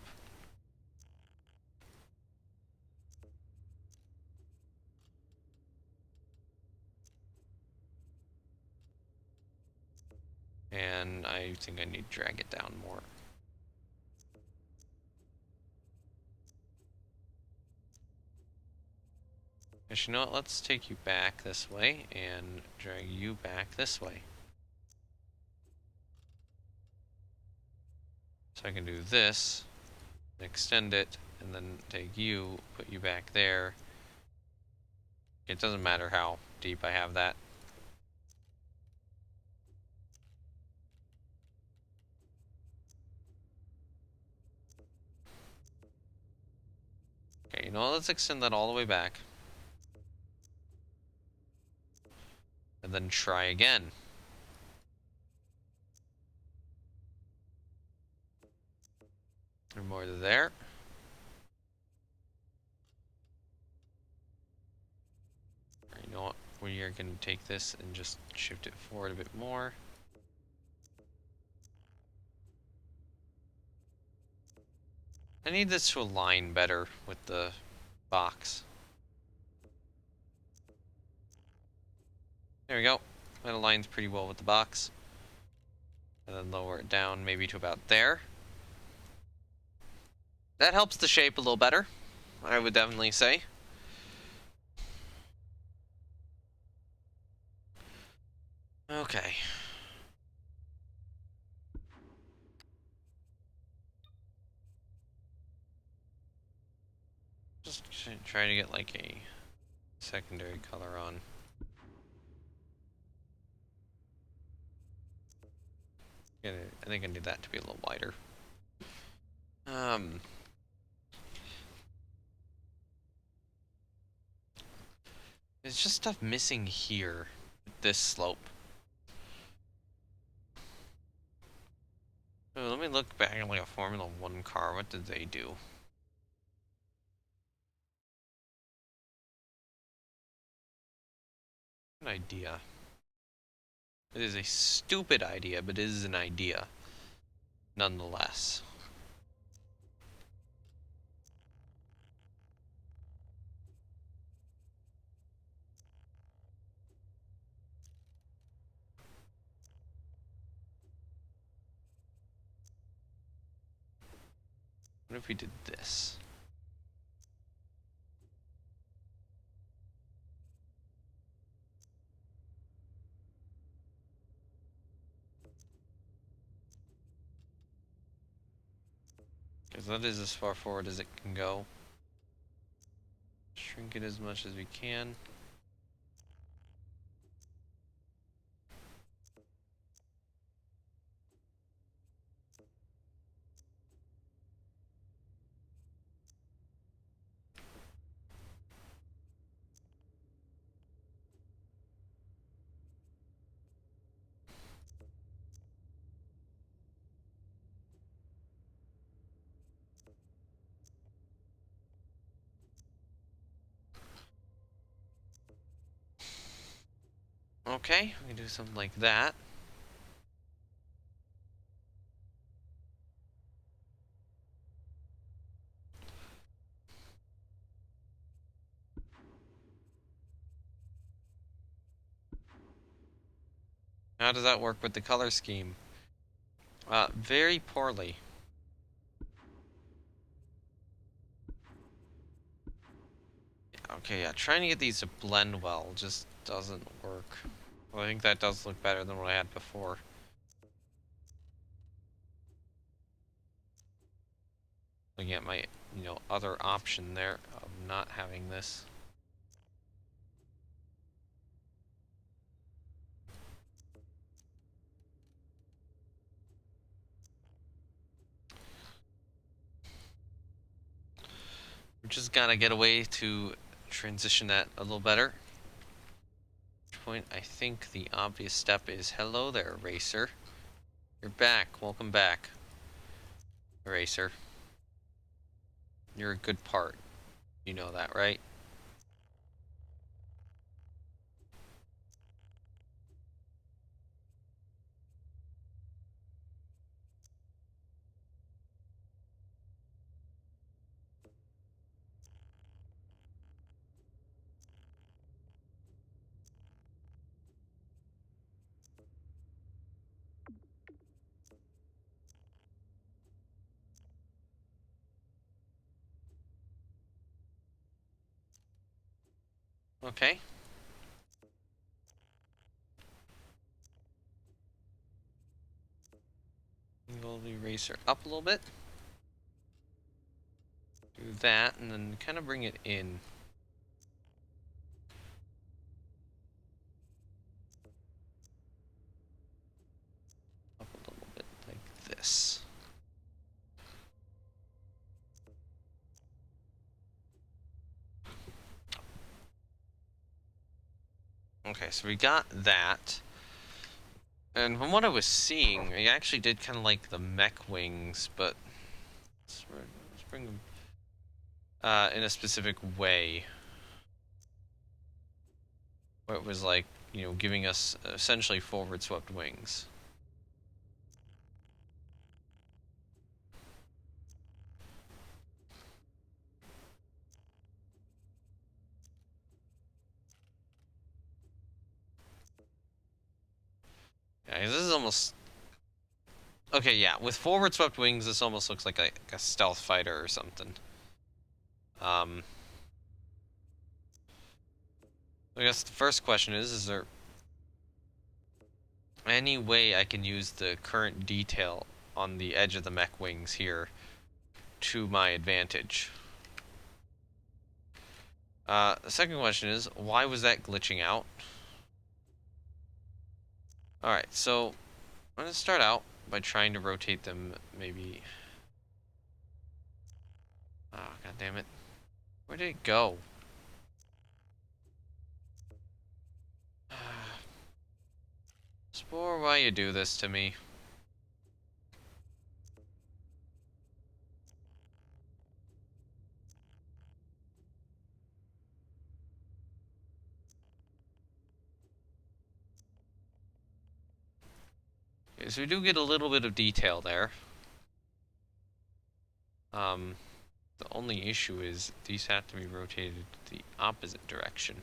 And I think I need to drag it down more. Actually, you know what? Let's take you back this way and drag you back this way. So I can do this, extend it, and then take you, put you back there. It doesn't matter how deep I have that. Okay, you know what? Let's extend that all the way back. And then try again. And more to there. we are going to take this and just shift it forward a bit more. I need this to align better with the box. There we go. That aligns pretty well with the box. And then lower it down maybe to about there. That helps the shape a little better, I would definitely say. Okay. Just try to get like a secondary color on. I think I need that to be a little wider. There's just stuff missing here with this slope. So let me look back at like a Formula 1 car. What did they do? An idea. It is a stupid idea, but it is an idea. Nonetheless. What if we did this? Because that is as far forward as it can go. Shrink it as much as we can. Okay, we can do something like that. How does that work with the color scheme? Very poorly. Okay, yeah, trying to get these to blend well just doesn't work. Well, I think that does look better than what I had before. Looking at my, other option there of not having this. We just gotta get a way to transition that a little better. At which point, I think the obvious step is, hello there, Racer. You're back. Welcome back, Racer. You're a good part. You know that, right? Okay. Angle the Racer up a little bit. Do that, and then kind of bring it in. Up a little bit, like this. Okay, so we got that. And from what I was seeing, I actually did kind of like the mech wings, but let's bring them in a specific way. where it was like, you know, giving us essentially forward swept wings. Yeah, this is almost... Okay, yeah, with forward swept wings, this almost looks like a stealth fighter or something. I guess the first question is there any way I can use the current detail on the edge of the mech wings here to my advantage? The second question is, why was that glitching out? Alright, so I'm going to start out by trying to rotate them, maybe... Oh, god damn it. Where did it go? Spore, why you do this to me? Okay, so we do get a little bit of detail there. The only issue is these have to be rotated the opposite direction.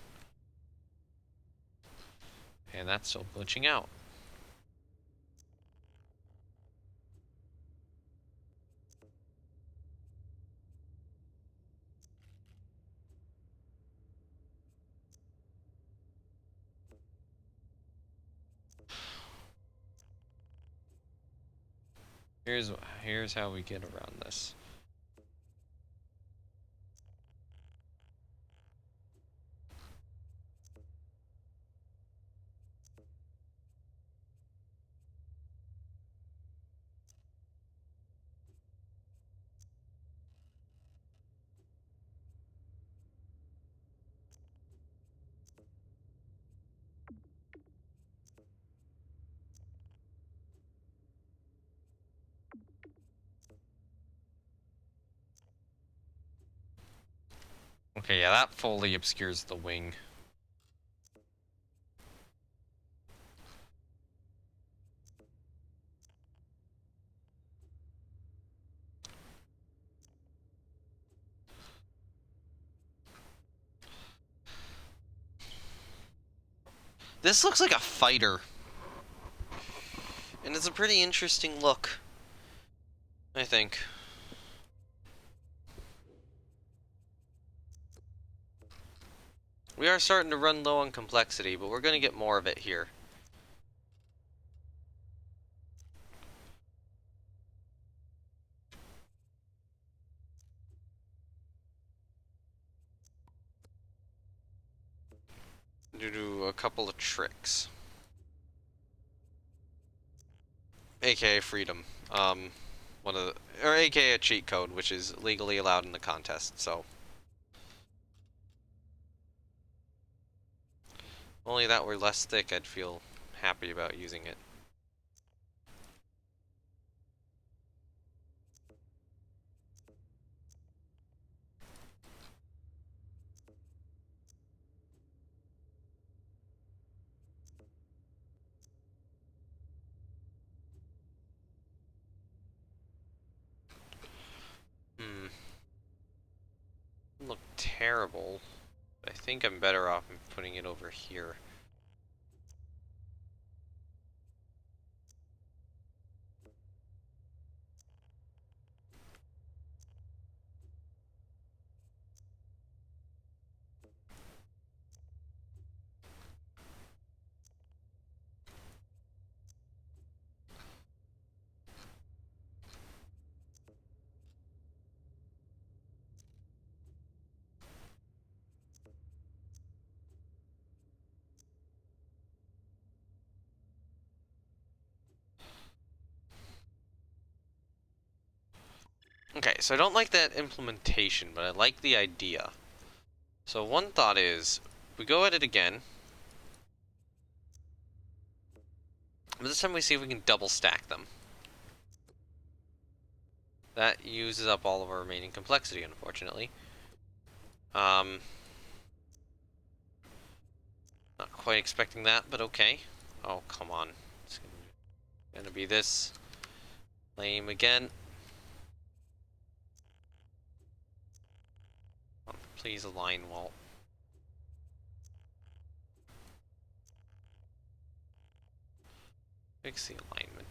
And that's still glitching out. Here's how we get around this. Okay, yeah, that fully obscures the wing. This looks like a fighter. And it's a pretty interesting look, I think. We are starting to run low on complexity, but we're going to get more of it here. Do a couple of tricks. AKA freedom. One of the, or AKA a cheat code, which is legally allowed in the contest, so. Only that were less thick, I'd feel happy about using it. Look terrible. I think I'm better off putting it over here. Okay, so I don't like that implementation, but I like the idea. So one thought is, we go at it again. But this time we see if we can double stack them. That uses up all of our remaining complexity, unfortunately. Not quite expecting that, but okay. Oh, come on. It's gonna be this lame again. Please align well. Fix the alignment.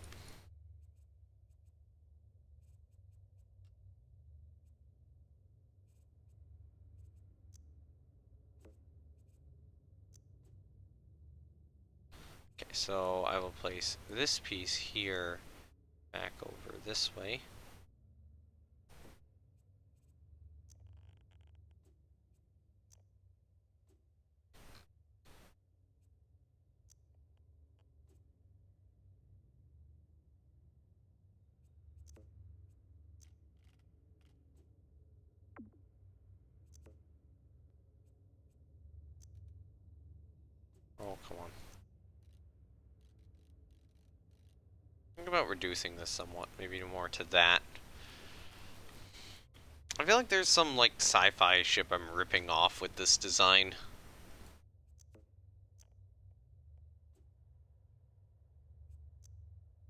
Okay, so I will place this piece here back over this way. Oh, come on. Think about reducing this somewhat, maybe more to that. I feel like there's some, like, sci-fi ship I'm ripping off with this design.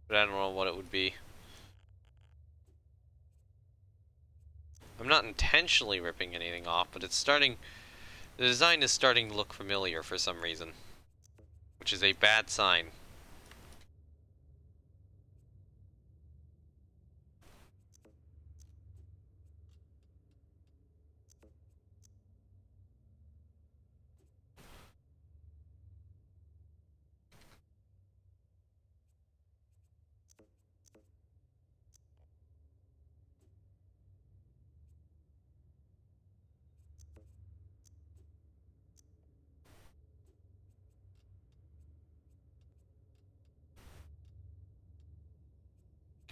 But I don't know what it would be. I'm not intentionally ripping anything off, but it's starting... The design is starting to look familiar for some reason. Which is a bad sign.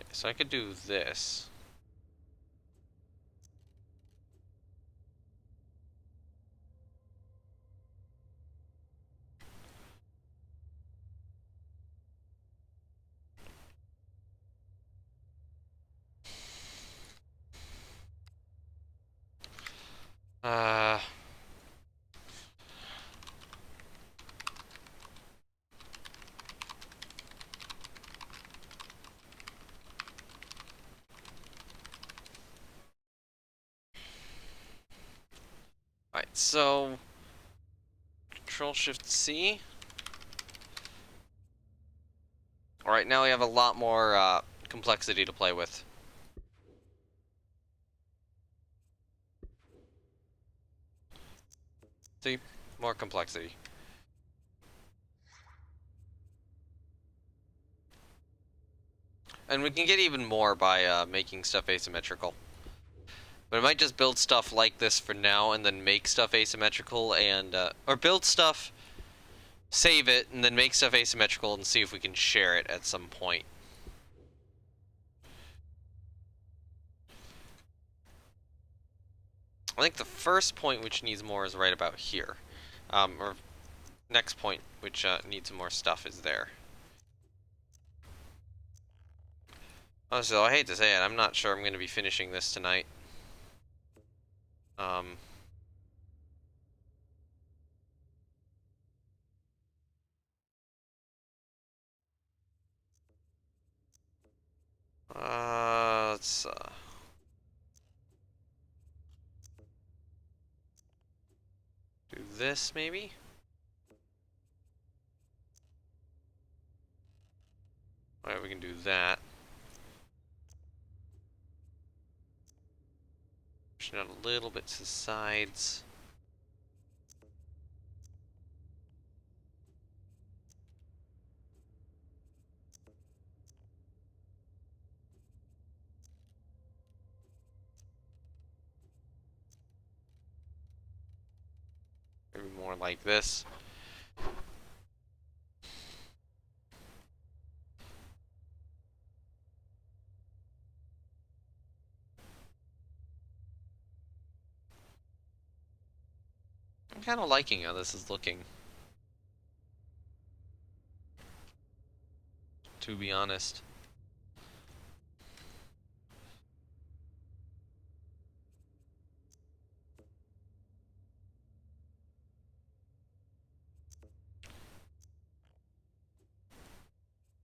Okay, so I could do this. Alright, so... Control-Shift-C. Alright, now we have a lot more, complexity to play with. See? More complexity. And we can get even more by, making stuff asymmetrical. But I might just build stuff like this for now, and then make stuff asymmetrical, and, or build stuff, save it, and then make stuff asymmetrical, and see if we can share it at some point. I think the first point which needs more is right about here. Or next point which, needs more stuff is there. Also, I hate to say it, I'm not sure I'm going to be finishing this tonight. Let's, do this, maybe? Alright, we can do that. Pushing out a little bit to the sides. Maybe more like this. I'm kind of liking how this is looking, to be honest.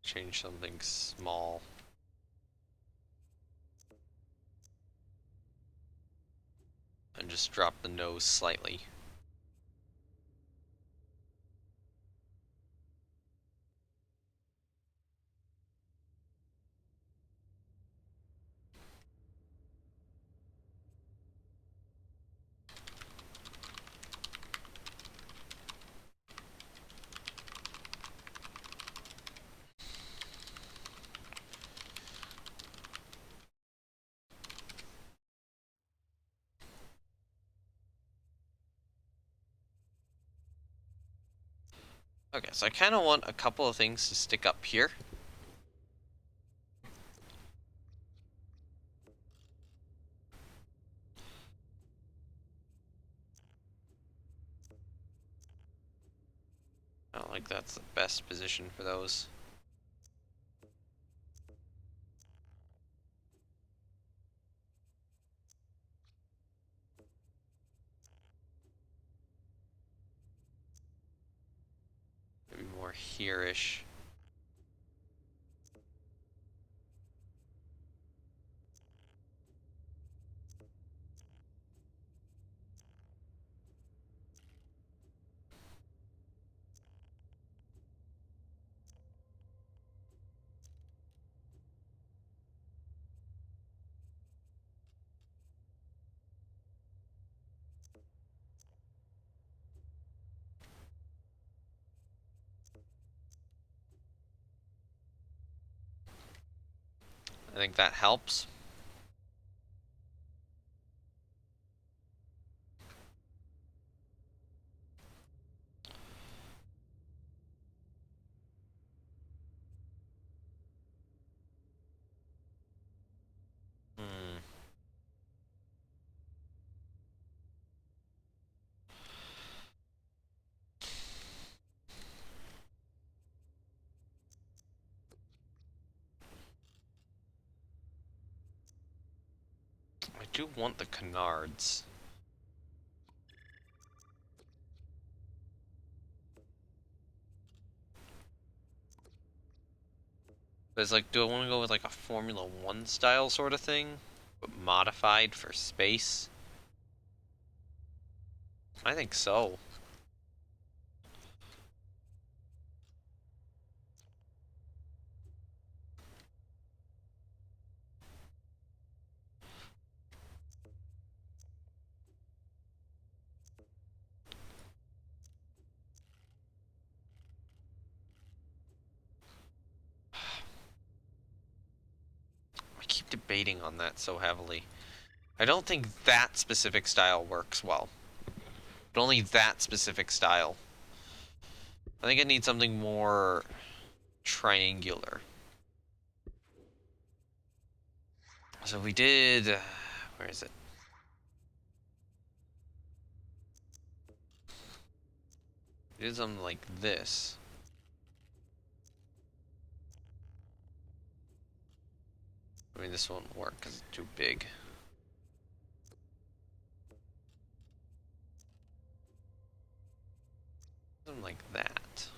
change something small. And just drop the nose slightly. Okay, so I kind of want a couple of things to stick up here. I don't think that's the best position for those. Maybe more here-ish. I think that helps. Hmm. I do want the canards. But it's like, do I want to go with like a Formula 1 style sort of thing? But modified for space? I think so. I keep debating on that so heavily. I don't think that specific style works well. But only that specific style. I think I need something more triangular. So we did... where is it? We did something like this. I mean, this won't work because it's too big. Something like that.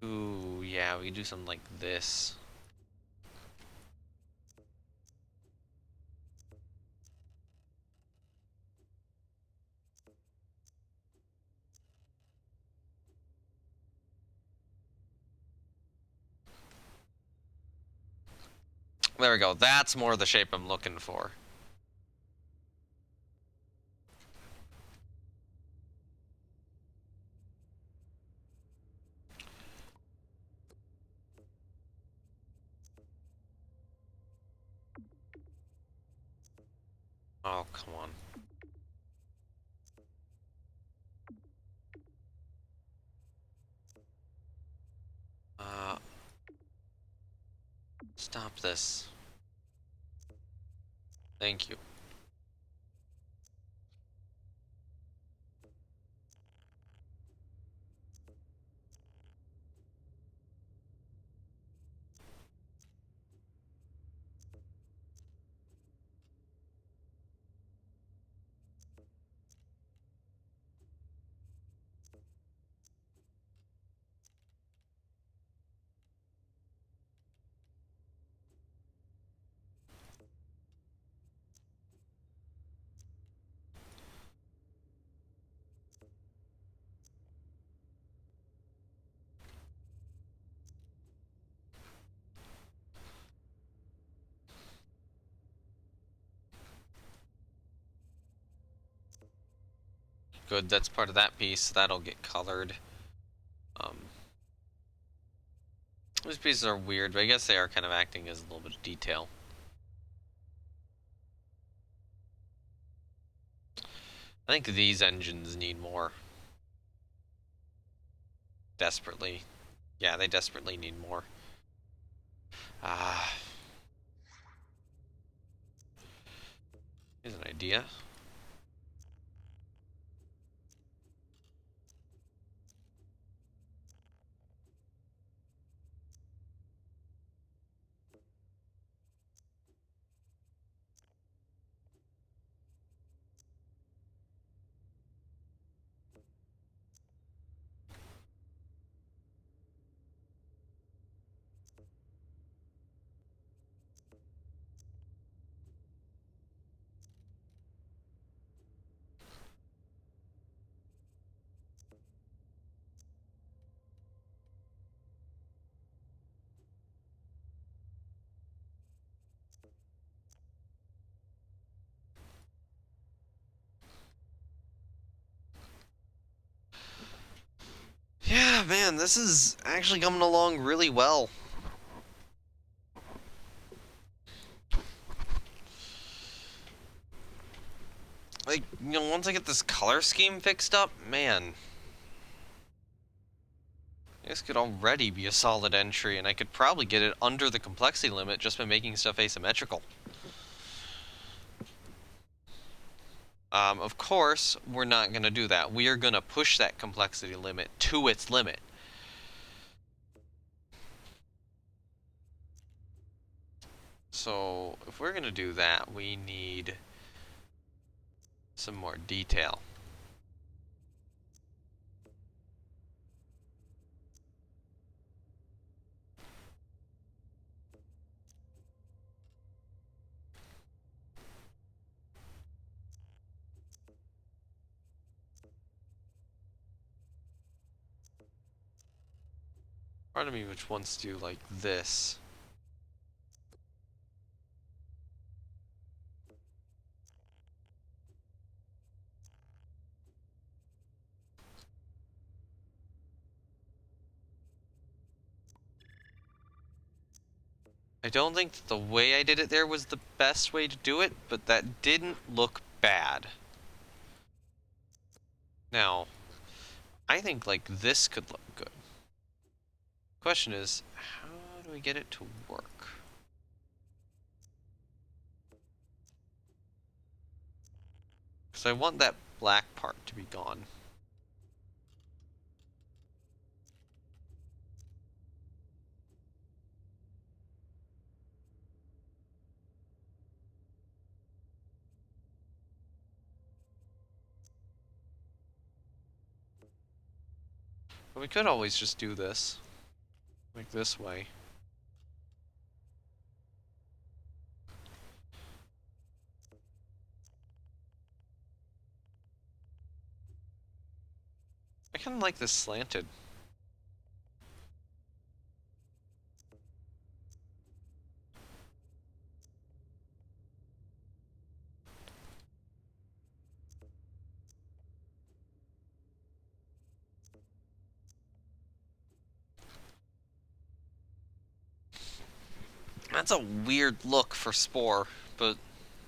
Ooh, yeah, we can do something like this. There we go. That's more the shape I'm looking for. Oh, come on. Uh, stop this. Thank you. Good, that's part of that piece. That'll get colored. These pieces are weird, but I guess they are kind of acting as a little bit of detail. I think these engines need more. Desperately. Yeah, they desperately need more. Here's an idea. Yeah, man, this is actually coming along really well. Like, you know, once I get this color scheme fixed up, man, this could already be a solid entry, and I could probably get it under the complexity limit just by making stuff asymmetrical. Of course, we're not going to do that. We are going to push that complexity limit to its limit. So, if we're going to do that, we need some more detail. Part of me which wants to do like this. I don't think that the way I did it there was the best way to do it, but that didn't look bad. Now, I think like this could look good. Question is, how do we get it to work? Because I want that black part to be gone. But we could always just do this. Like this way. I kind of like this slanted. That's a weird look for Spore, but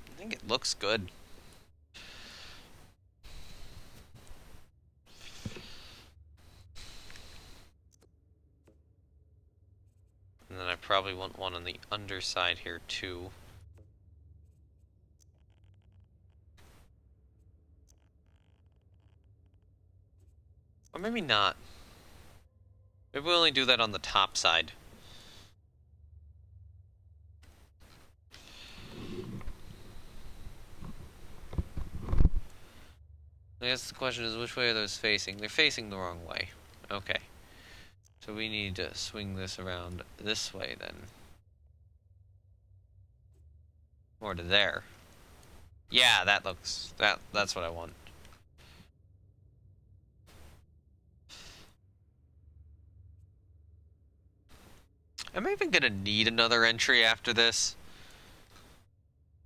I think it looks good. And then I probably want one on the underside here too. Or maybe not. Maybe we only do that on the top side. I guess the question is, which way are those facing? They're facing the wrong way. Okay. So we need to swing this around this way then. Or to there. Yeah, that looks... That's what I want. Am I even gonna need another entry after this?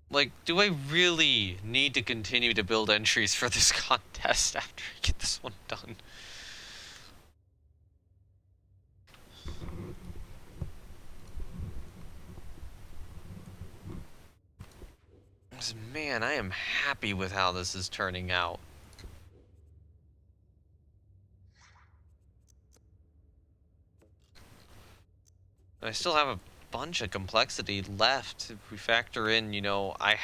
Like, do I really need to continue to build entries for this contest after I get this one done? Man, I am happy with how this is turning out. I still have a bunch of complexity left. If we factor in, you know, I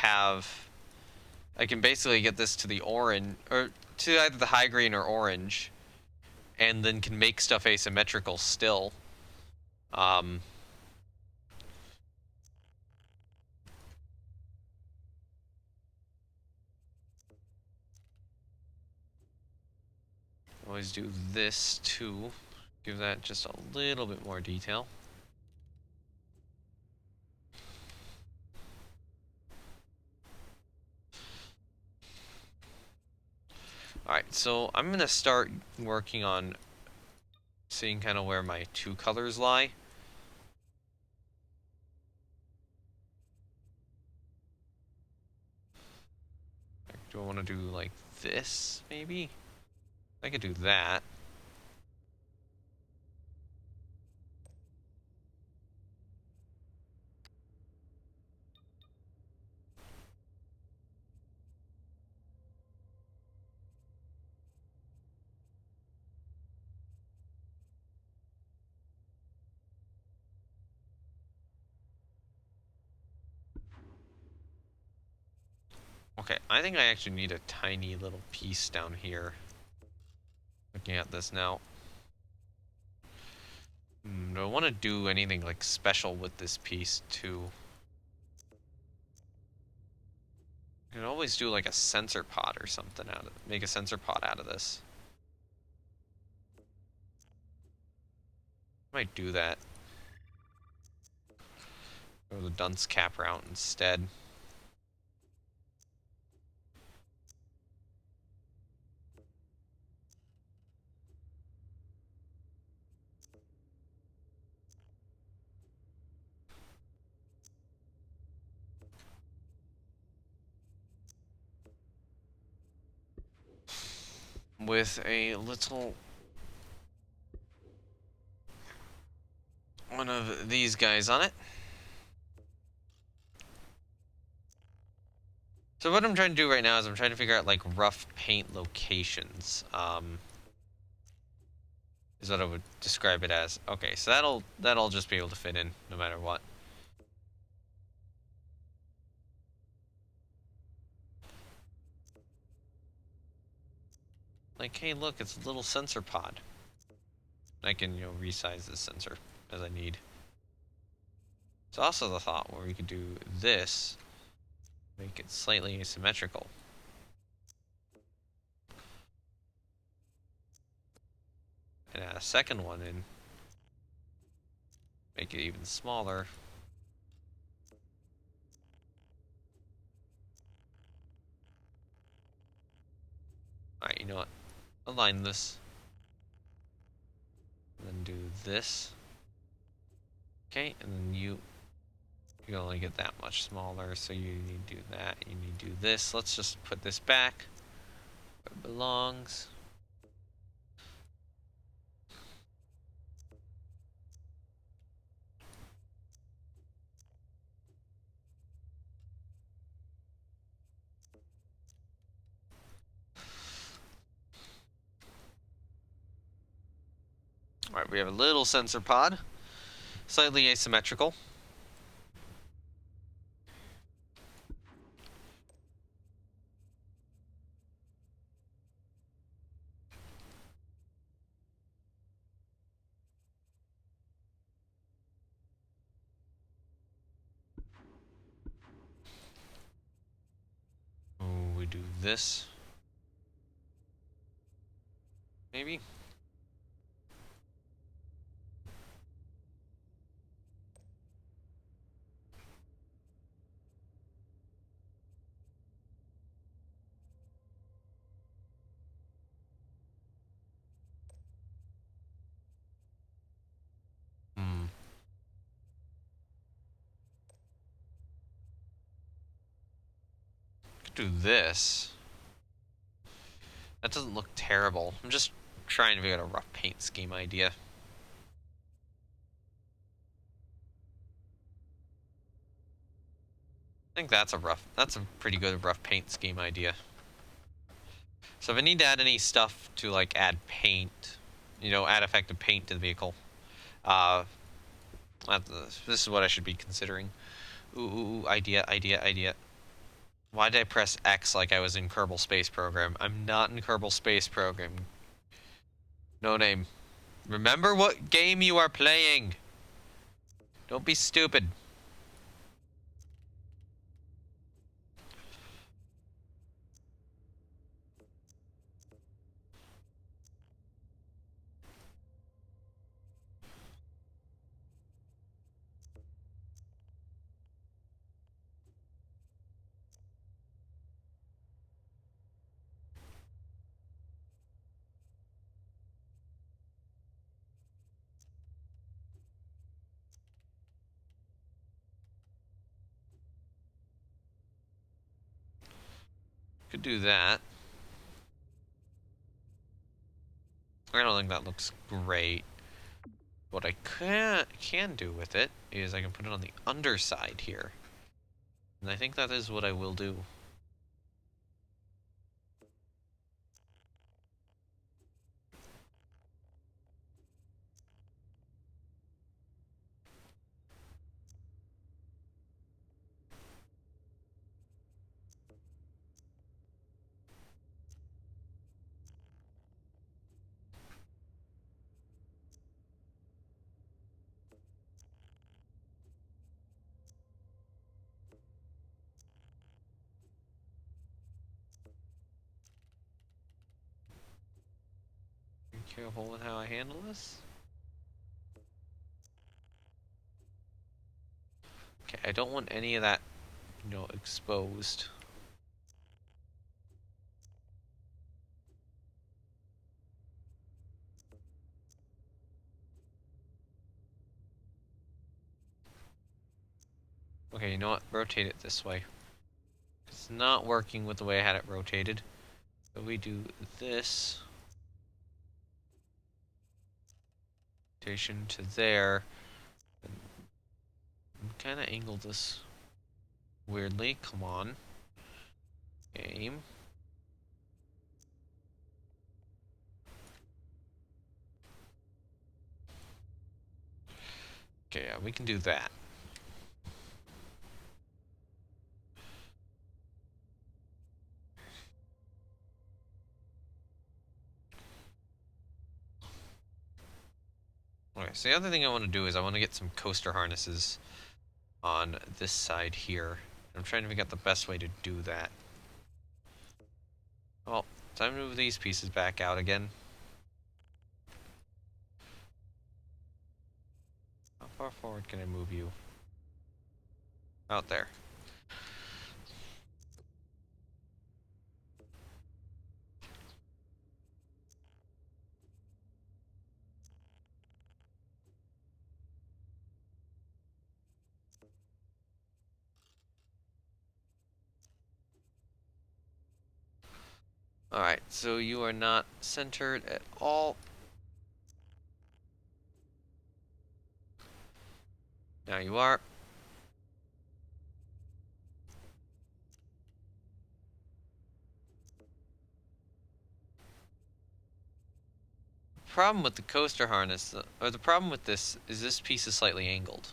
can basically get this to the orange, or to either the high green or orange, and then can make stuff asymmetrical still. Always do this too. Give that just a little bit more detail. Alright, so I'm going to start working on seeing kind of where my two colors lie. Do I want to do like this, maybe? I could do that. Okay, I think I actually need a tiny little piece down here. Looking at this now. Do I want to do anything like special with this piece too? I could always do like a sensor pod or something out of it. Make a sensor pod out of this. Might do that. Go the dunce cap route instead. With a little one of these guys on it. So what I'm trying to do right now is I'm trying to figure out like rough paint locations. Is what I would describe it as. Okay, so that'll just be able to fit in no matter what. Like, hey, look, it's a little sensor pod. I can, you know, resize this sensor as I need. It's also the thought where we could do this, make it slightly asymmetrical. And add a second one in, make it even smaller. Alright, you know what? Align this. And then do this. Okay, and then you can only get that much smaller, so you need to do that, you need to do this. Let's just put this back where it belongs. Alright, we have a little sensor pod, slightly asymmetrical. this. Maybe? Hmm. Could do this. That doesn't look terrible. I'm just trying to figure out a rough paint scheme idea. I think that's a pretty good rough paint scheme idea. So if I need to add any stuff to like add paint, add effective paint to the vehicle, uh, this is what I should be considering. Ooh, idea. Why did I press X like I was in Kerbal Space Program? I'm not in Kerbal Space Program. No name. Remember what game you are playing. Don't be stupid. Could do that. I don't think that looks great. What I can do with it is I can put it on the underside here. And I think that is what I will do. Be careful with how I handle this. Okay, I don't want any of that, exposed. Okay, you know what? Rotate it this way. It's not working with the way I had it rotated. So we do this. Rotation to there. And kind of angle this weirdly. Come on. Game. Okay, yeah, we can do that. Okay, so the other thing I want to do is I want to get some coaster harnesses on this side here. I'm trying to figure out the best way to do that. Well, time to move these pieces back out again. How far forward can I move you? Out there. Alright, so you are not centered at all. Now you are. The problem with the coaster harness, or the problem with this, is this piece is slightly angled.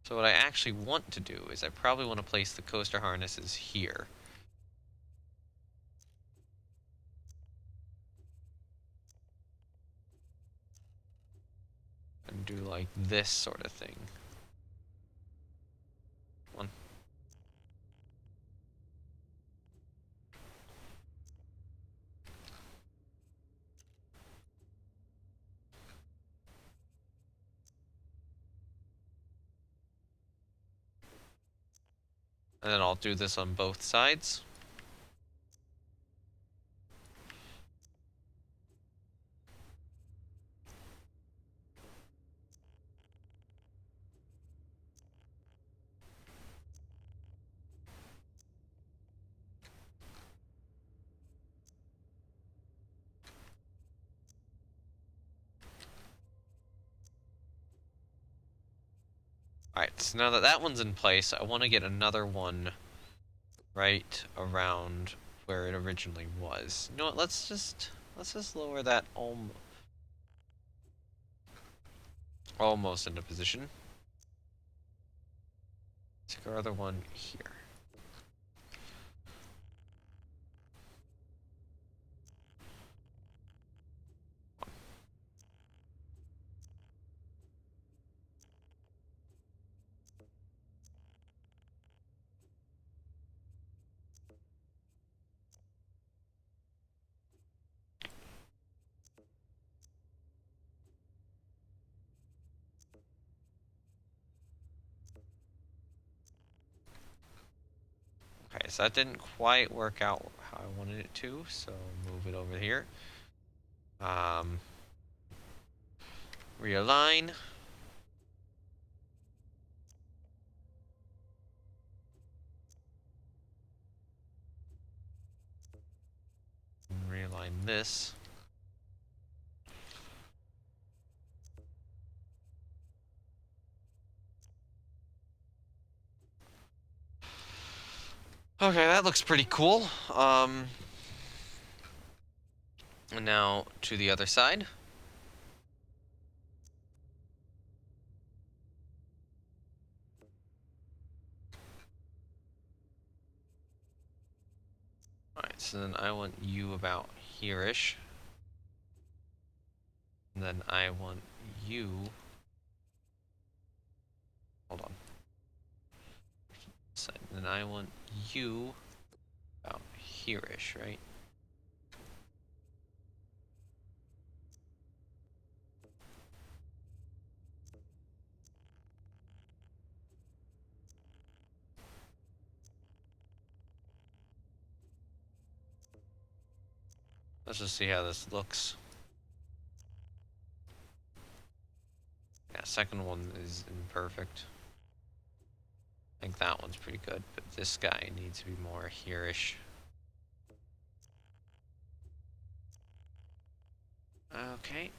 So what I actually want to do is I probably want to place the coaster harnesses here. And do like this sort of thing. And then I'll do this on both sides. Alright, so now that that one's in place, I want to get another one right around where it originally was. You know what, let's just lower that almost into position. Take our other one here. Okay, so that didn't quite work out how I wanted it to, so move it over here. Realign. Realign this. Okay, that looks pretty cool. And now to the other side. Alright, so then I want you about here-ish. And then I want you... Hold on. And then I want you about here-ish, right? Let's just see how this looks. Yeah, second one is imperfect. I think that one's pretty good, but this guy needs to be more here-ish. Okay.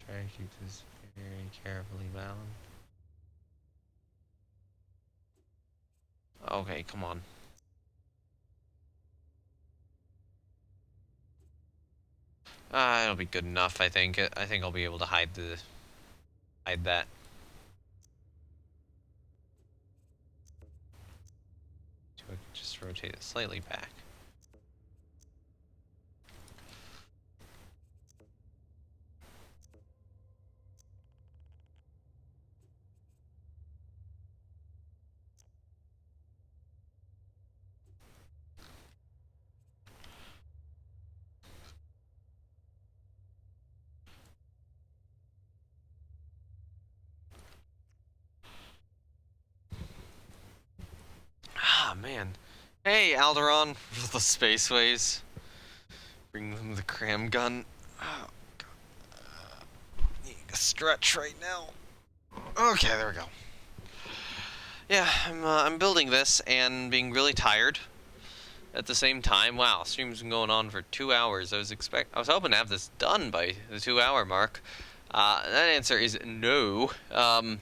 Try to keep this very carefully balanced. Okay, come on. It'll be good enough, I think. I think I'll be able to hide that. So I can just rotate it slightly back. Ah, man. Hey, Alderon, the spaceways. Bring them the cram gun. Oh, God. Need a stretch right now. Okay, there we go. Yeah, I'm building this and being really tired at the same time. Wow, stream's been going on for 2 hours. I was hoping to have this done by the 2-hour mark. That answer is no. I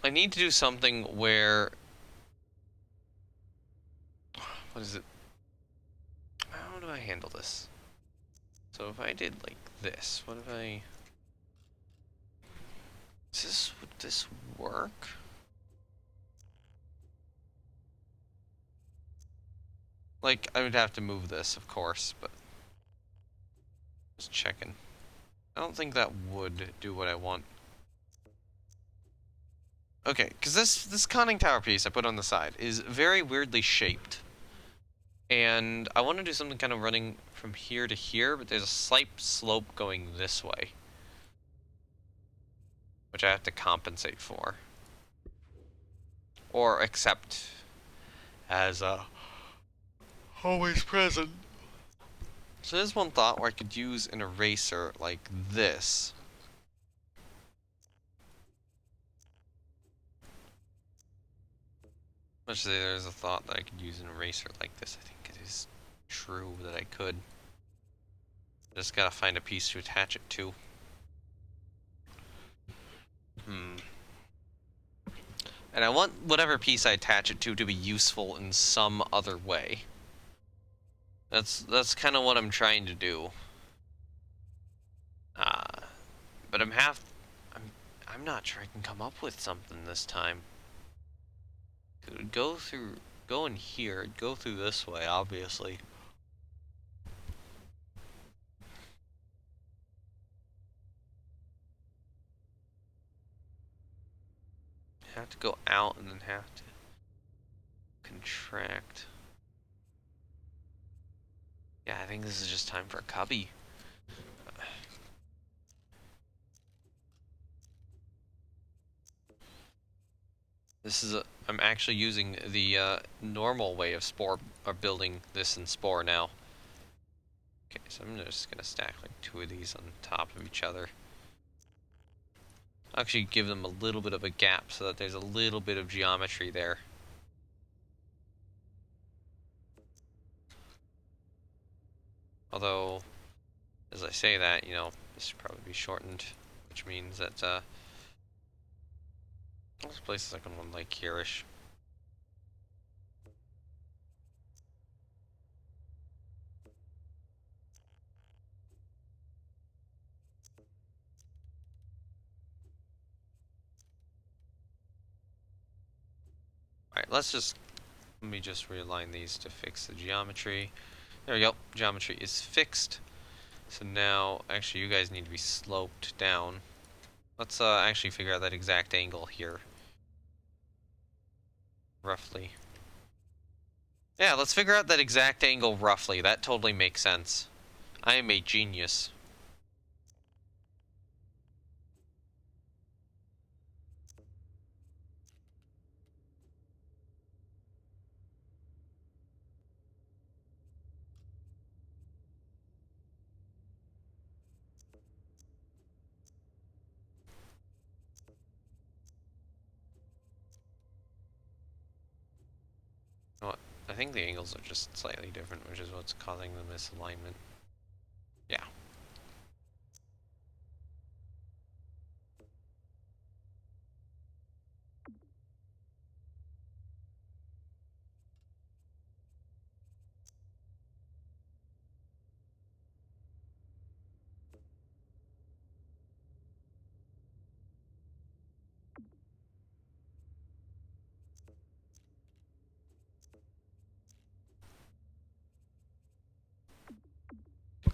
need to do something where... What is it? How do I handle this? So if I did like this, what if I... Would this work? Like, I would have to move this, of course, but... Just checking. I don't think that would do what I want. Okay, because this conning tower piece I put on the side is very weirdly shaped. And I want to do something kind of running from here to here, but there's a slight slope going this way, which I have to compensate for. Or accept as always present. So there's one thought where I could use an eraser like this. Let's say there's a thought that I could use an eraser like this. I think it is true that I could. Just gotta find a piece to attach it to. And I want whatever piece I attach it to be useful in some other way. That's kind of what I'm trying to do. But I'm not sure I can come up with something this time. It would go in here, it'd go through this way, obviously. Have to go out and then have to contract. Yeah, I think this is just time for a cubby. I'm actually using the normal way of Spore, or building this in Spore now. Okay, so I'm just gonna stack like 2 of these on top of each other. Actually give them a little bit of a gap so that there's a little bit of geometry there. Although, as I say that, you know, this should probably be shortened, which means that, let's place the second one like here-ish. Alright, let me just realign these to fix the geometry. There we go, geometry is fixed. So now, actually you guys need to be sloped down. Let's actually figure out that exact angle here. Roughly. Yeah, let's figure out that exact angle roughly. That totally makes sense. I am a genius. What? I think the angles are just slightly different, which is what's causing the misalignment. Yeah.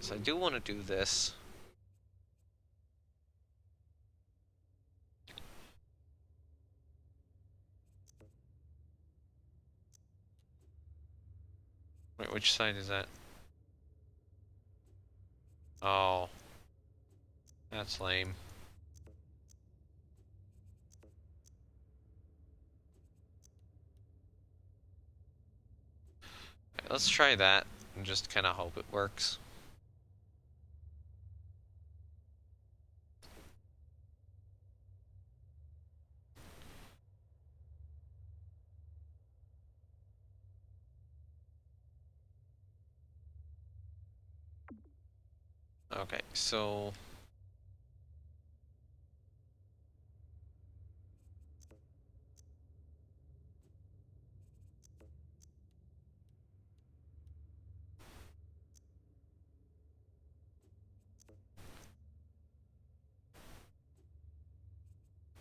So I do want to do this. Wait, which side is that? Oh. That's lame. Okay, let's try that and just kind of hope it works. Okay, so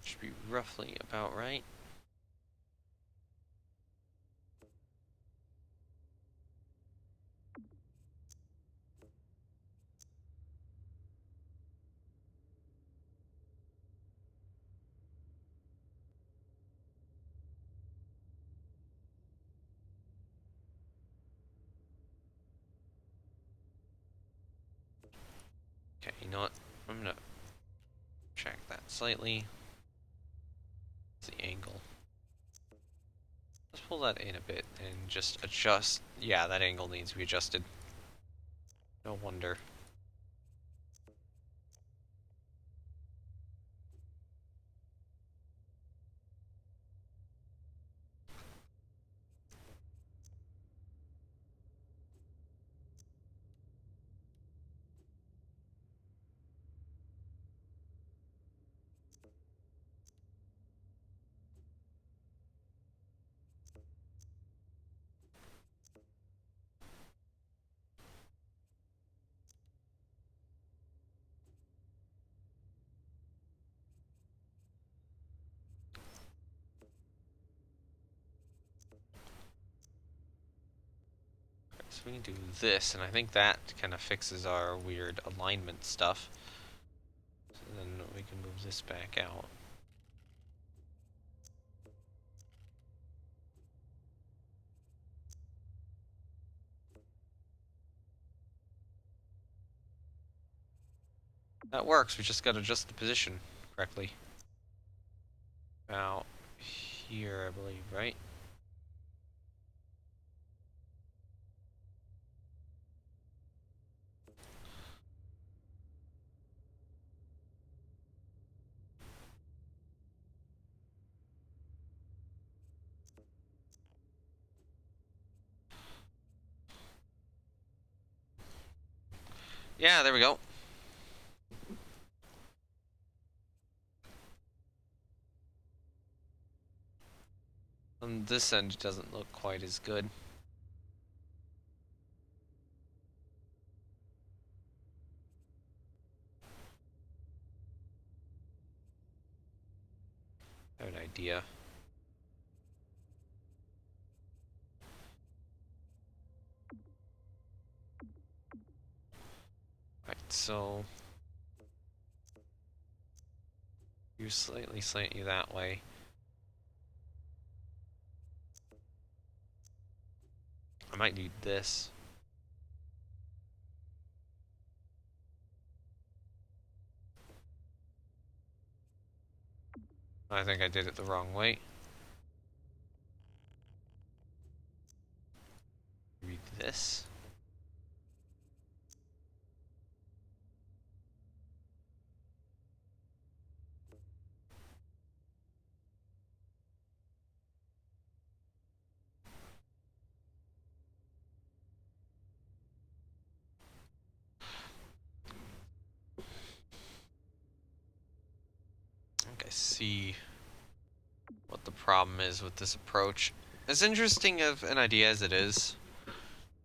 should be roughly about right. know what? I'm gonna check that slightly. What's the angle? Let's pull that in a bit and just adjust. Yeah, that angle needs to be adjusted. No wonder. So we can do this, and I think that kind of fixes our weird alignment stuff. So then we can move this back out. That works, we just gotta adjust the position correctly. About here, I believe, right? Yeah, there we go. On this end, it doesn't look quite as good. I have an idea. Right, so you slightly slant you that way. I might need this. I think I did it the wrong way. Read this. I think I see what the problem is with this approach. As interesting of an idea as it is,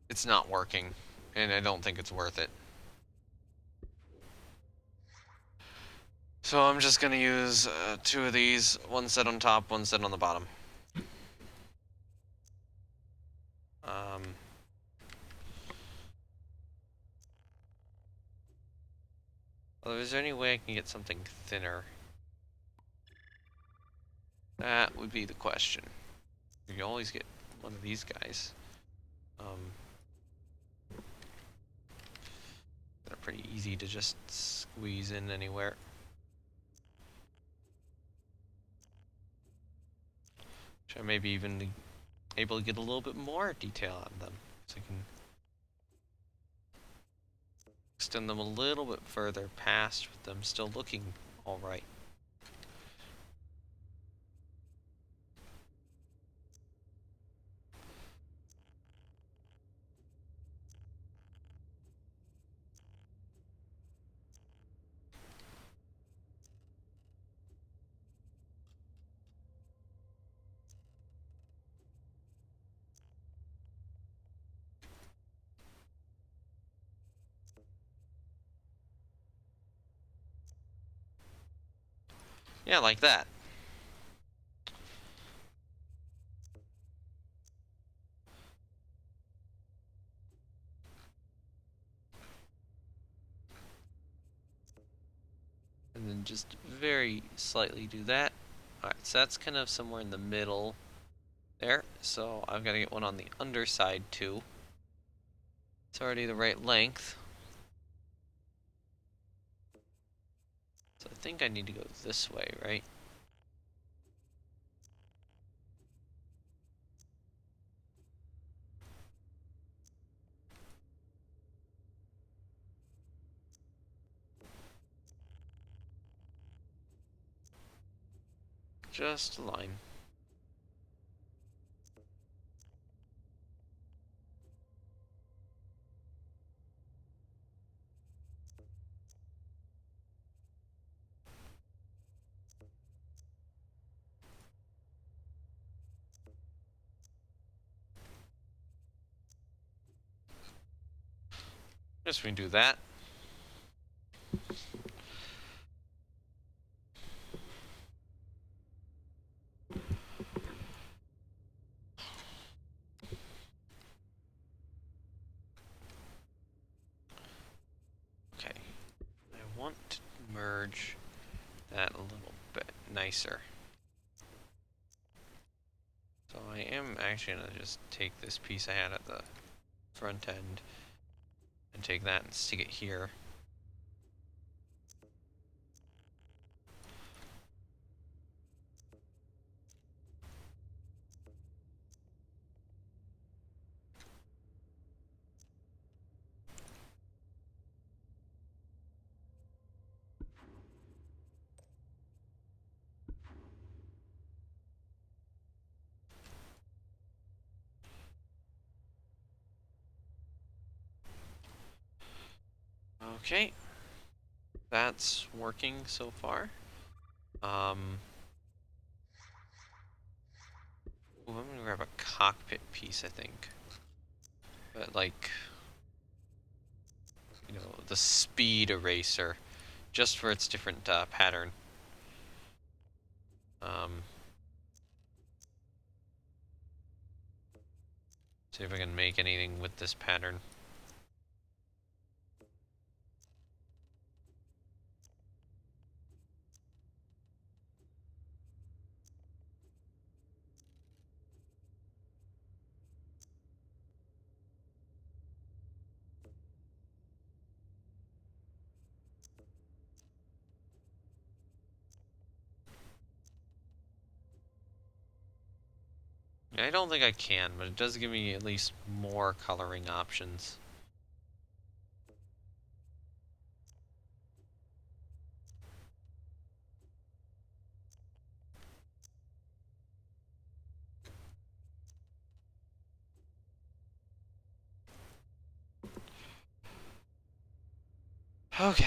it's not working, and I don't think it's worth it. So I'm just gonna use 2 of these, one set on top, one set on the bottom. Although, is there any way I can get something thinner? That would be the question. You can always get one of these guys. They're pretty easy to just squeeze in anywhere. Which I may be even able to get a little bit more detail out of them. So I can extend them a little bit further past with them still looking alright. Yeah, like that. And then just very slightly do that. Alright, so that's kind of somewhere in the middle there. So I've got to get one on the underside too. It's already the right length. So I think I need to go this way, right? Just a line. Just we do that. Okay. I want to merge that a little bit nicer. So I am actually gonna just take this piece I had at the front end and take that and stick it here. Okay. That's working so far. Ooh, I'm gonna grab a cockpit piece, I think. But like, you know, the speed eraser, just for its different pattern. See if I can make anything with this pattern. I don't think I can, but it does give me at least more coloring options. Okay.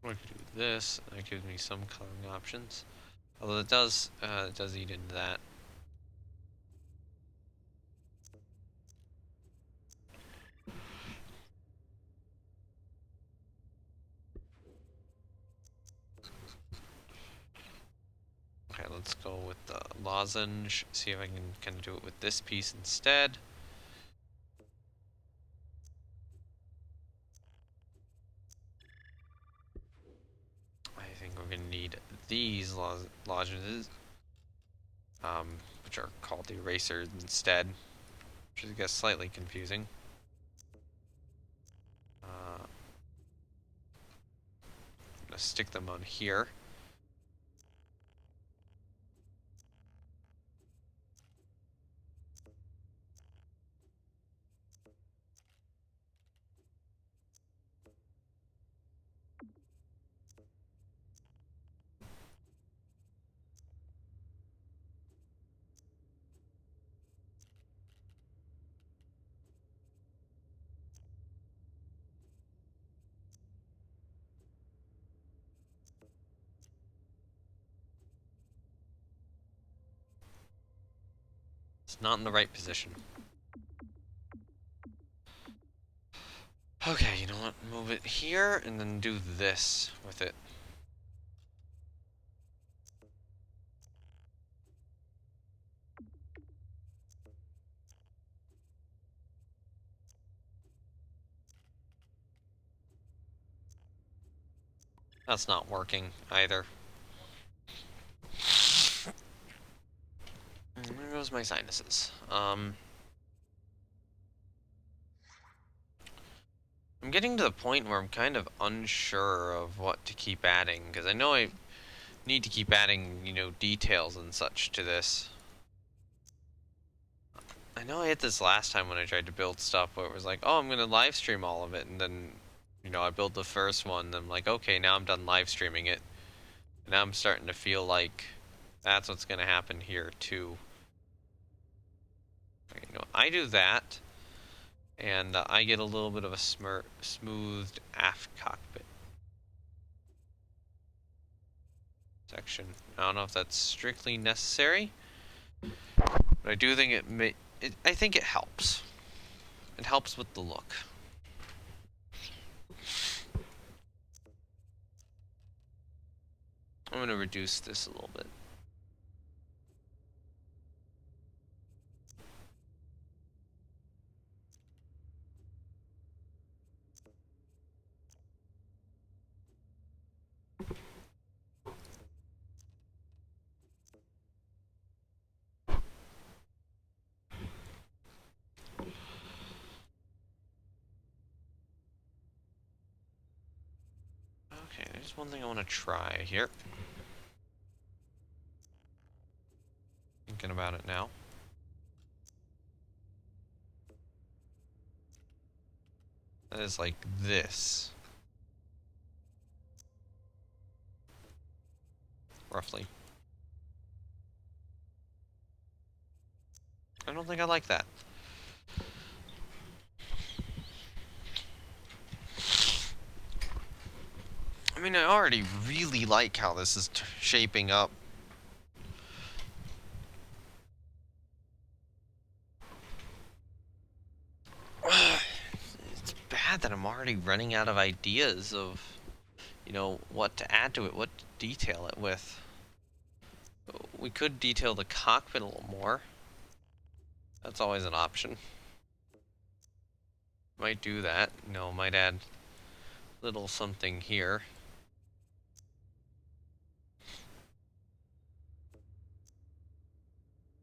I could do this. That gives me some coloring options. Although it does eat into that. Okay, let's go with the lozenge. See if I can kind of do it with this piece instead. I think we're gonna need these lozenges, which are called erasers instead, which is, I guess, slightly confusing. I'm gonna stick them on here. It's not in the right position. Okay, you know what? Move it here and then do this with it. That's not working either. There goes my sinuses. I'm getting to the point where I'm kind of unsure of what to keep adding, because I know I need to keep adding, you know, details and such to this. I know I hit this last time when I tried to build stuff where it was like, oh, I'm gonna live stream all of it, and then, you know, I built the first one, and I'm like, okay, now I'm done live streaming it. And now I'm starting to feel like that's what's gonna happen here too. You know, I do that, and I get a little bit of a smoothed aft cockpit section. I don't know if that's strictly necessary, but I do think I think it helps. It helps with the look. I'm gonna reduce this a little bit. Okay, there's one thing I want to try here. Thinking about it now. That is like this. Roughly. I don't think I like that. I mean, I already really like how this is shaping up. It's bad that I'm already running out of ideas of, you know, what to add to it, what to detail it with. We could detail the cockpit a little more. That's always an option. Might do that. You know, might add a little something here.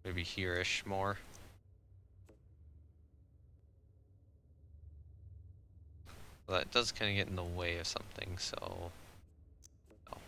Maybe here-ish more. But that does kind of get in the way of something, so... Oh.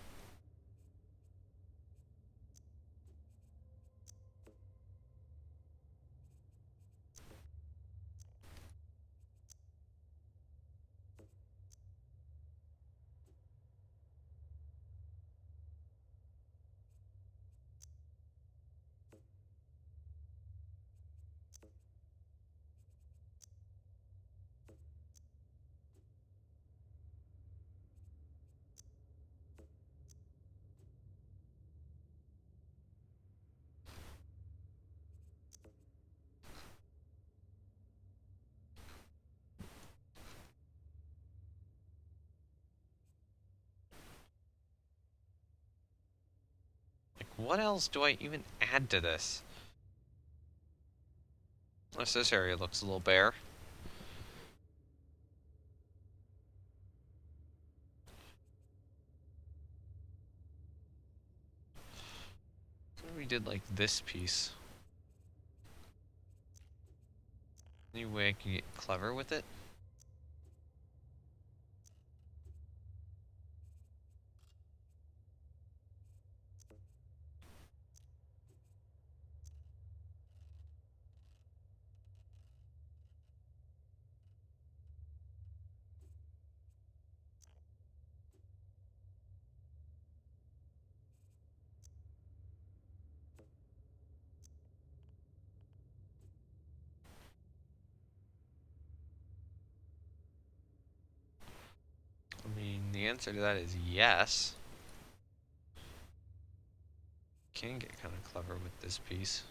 Like, what else do I even add to this? Unless this area looks a little bare. What if we did like this piece? Any way I can get clever with it? I mean, the answer to that is yes. Can get kind of clever with this piece.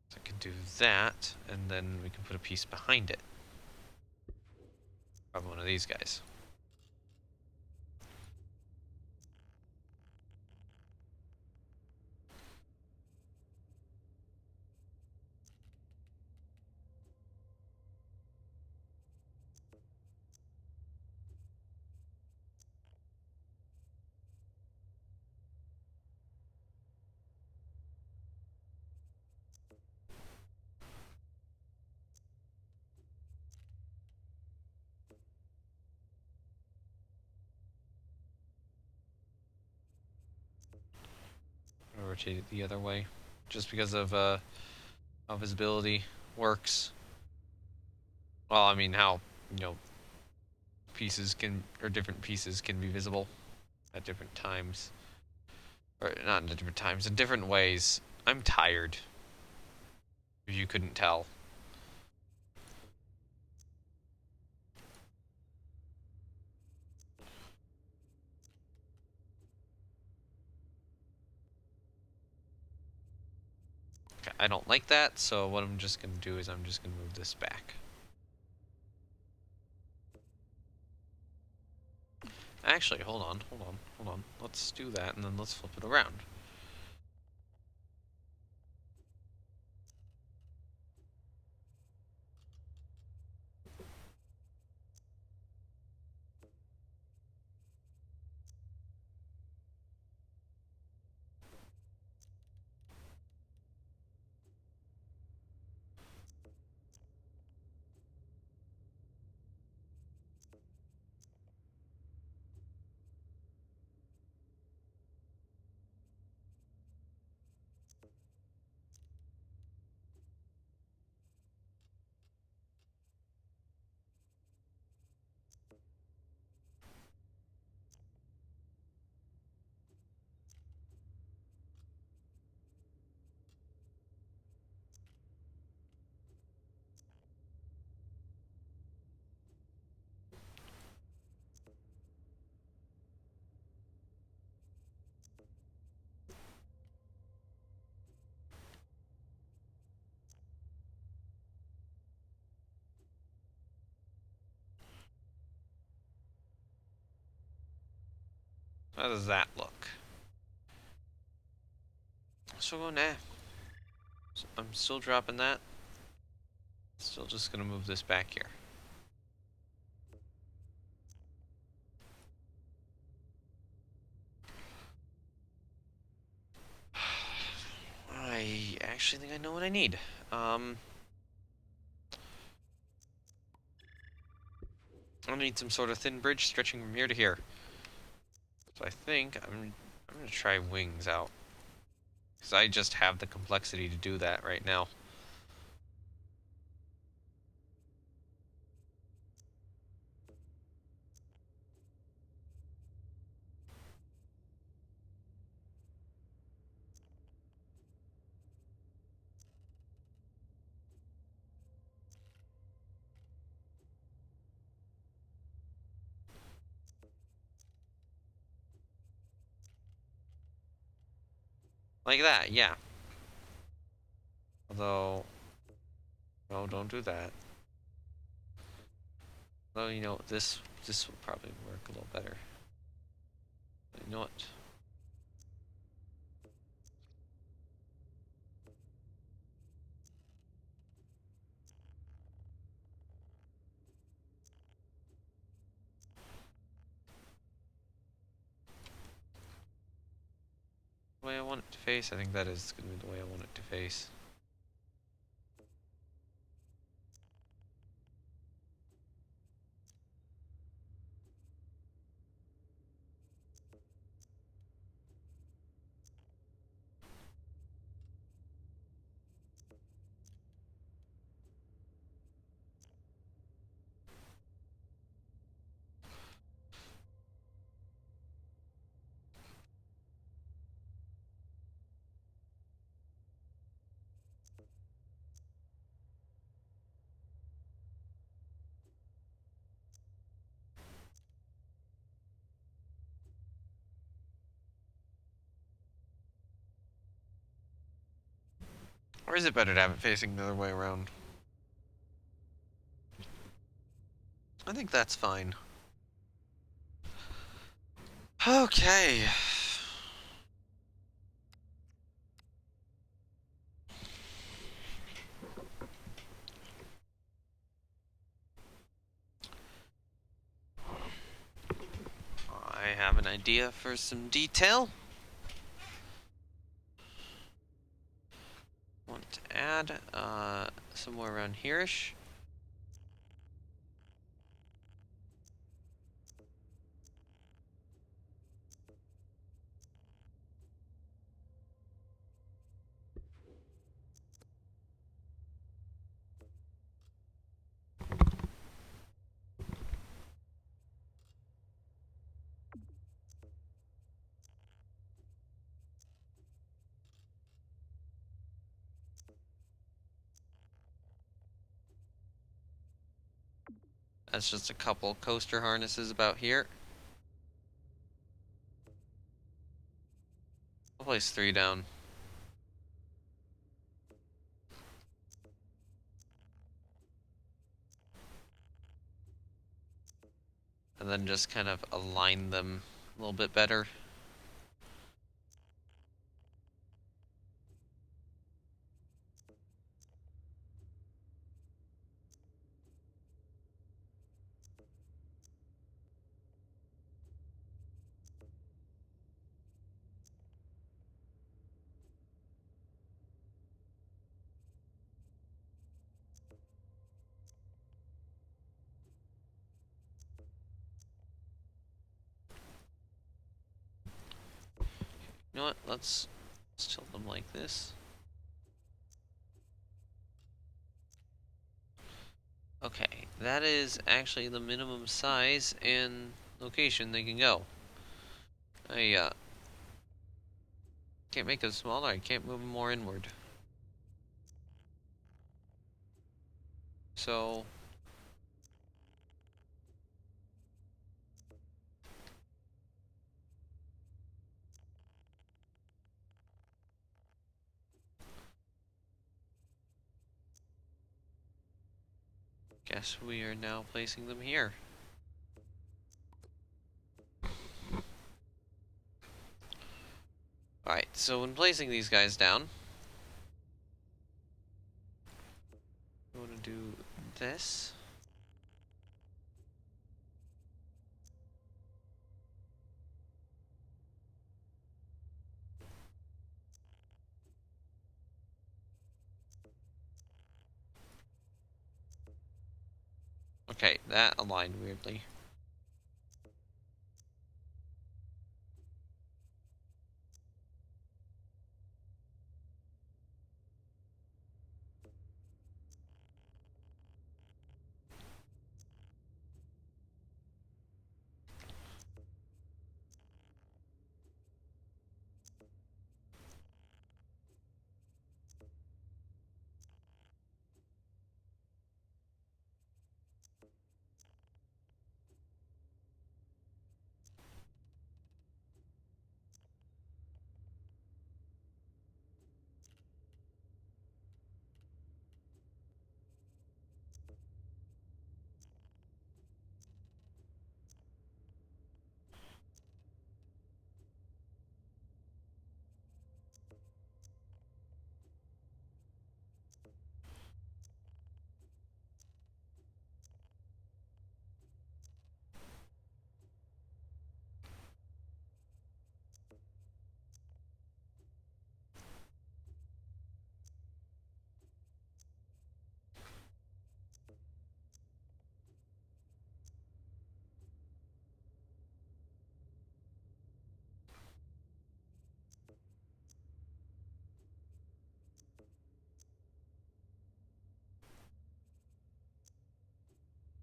So I could do that, and then we can put a piece behind it. Probably one of these guys. rotate it the other way, just because of how visibility works. Well, I mean how, you know, different pieces can be visible at different times. Or not at different times, in different ways. I'm tired, if you couldn't tell. Okay, I don't like that, so what I'm just gonna do is I'm just gonna move this back. Actually, hold on. Let's do that, and then let's flip it around. How does that look? So nah. So I'm still dropping that. Still just gonna move this back here. I actually think I know what I need. I'll need some sort of thin bridge stretching from here to here. So I think I'm gonna try wings out. Because I just have the complexity to do that right now. Like that, yeah. Although, no, don't do that. Though, you know, this will probably work a little better. But you know what? The way I want it to face, I think that is going to be the way I want it to face. Or is it better to have it facing the other way around? I think that's fine. Okay. I have an idea for some detail. Want to add somewhere around here-ish. That's just a couple coaster harnesses about here. I'll place 3 down. And then just kind of align them a little bit better. You know what? Let's tilt them like this. Okay, that is actually the minimum size and location they can go. I can't make it smaller. I can't move them more inward. So guess we are now placing them here. Alright, so when placing these guys down, we want to do this. Okay, that aligned weirdly.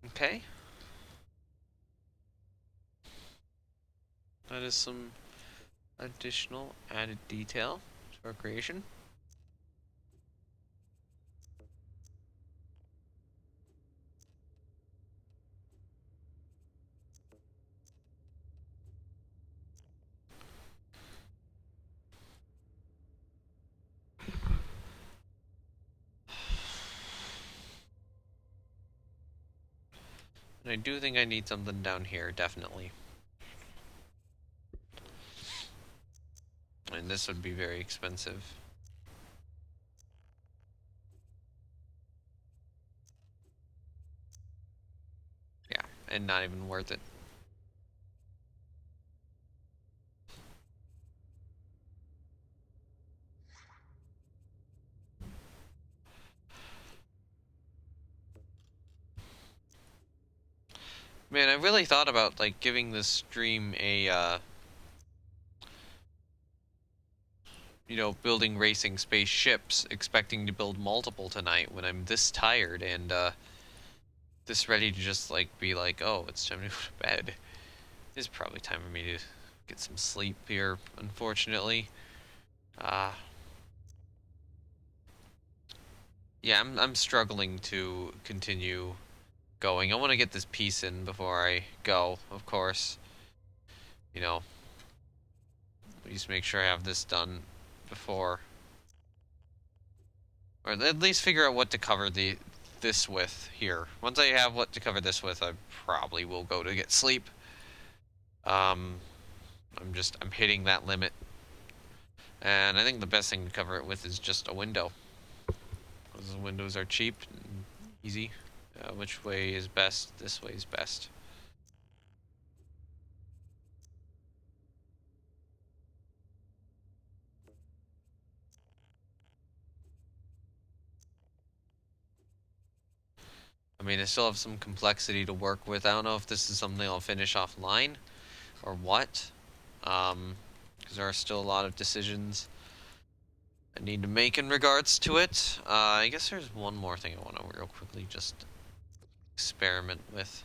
Okay. That is some additional added detail to our creation. And I do think I need something down here, definitely. And this would be very expensive. Yeah, and not even worth it. Man, I really thought about, like, giving this stream a, you know, building racing spaceships, expecting to build multiple tonight when I'm this tired and, this ready to just, like, be like, oh, it's time to go to bed. It's probably time for me to get some sleep here, unfortunately. Yeah, I'm struggling to continue going. I want to get this piece in before I go, of course. You know, just make sure I have this done before, or at least figure out what to cover this with here. Once I have what to cover this with, I probably will go to get sleep. I'm hitting that limit, and I think the best thing to cover it with is just a window, because the windows are cheap and easy. Which way is best? This way is best. I mean, I still have some complexity to work with. I don't know if this is something I'll finish offline or what. Because there are still a lot of decisions I need to make in regards to it. I guess there's one more thing I want to real quickly just experiment with.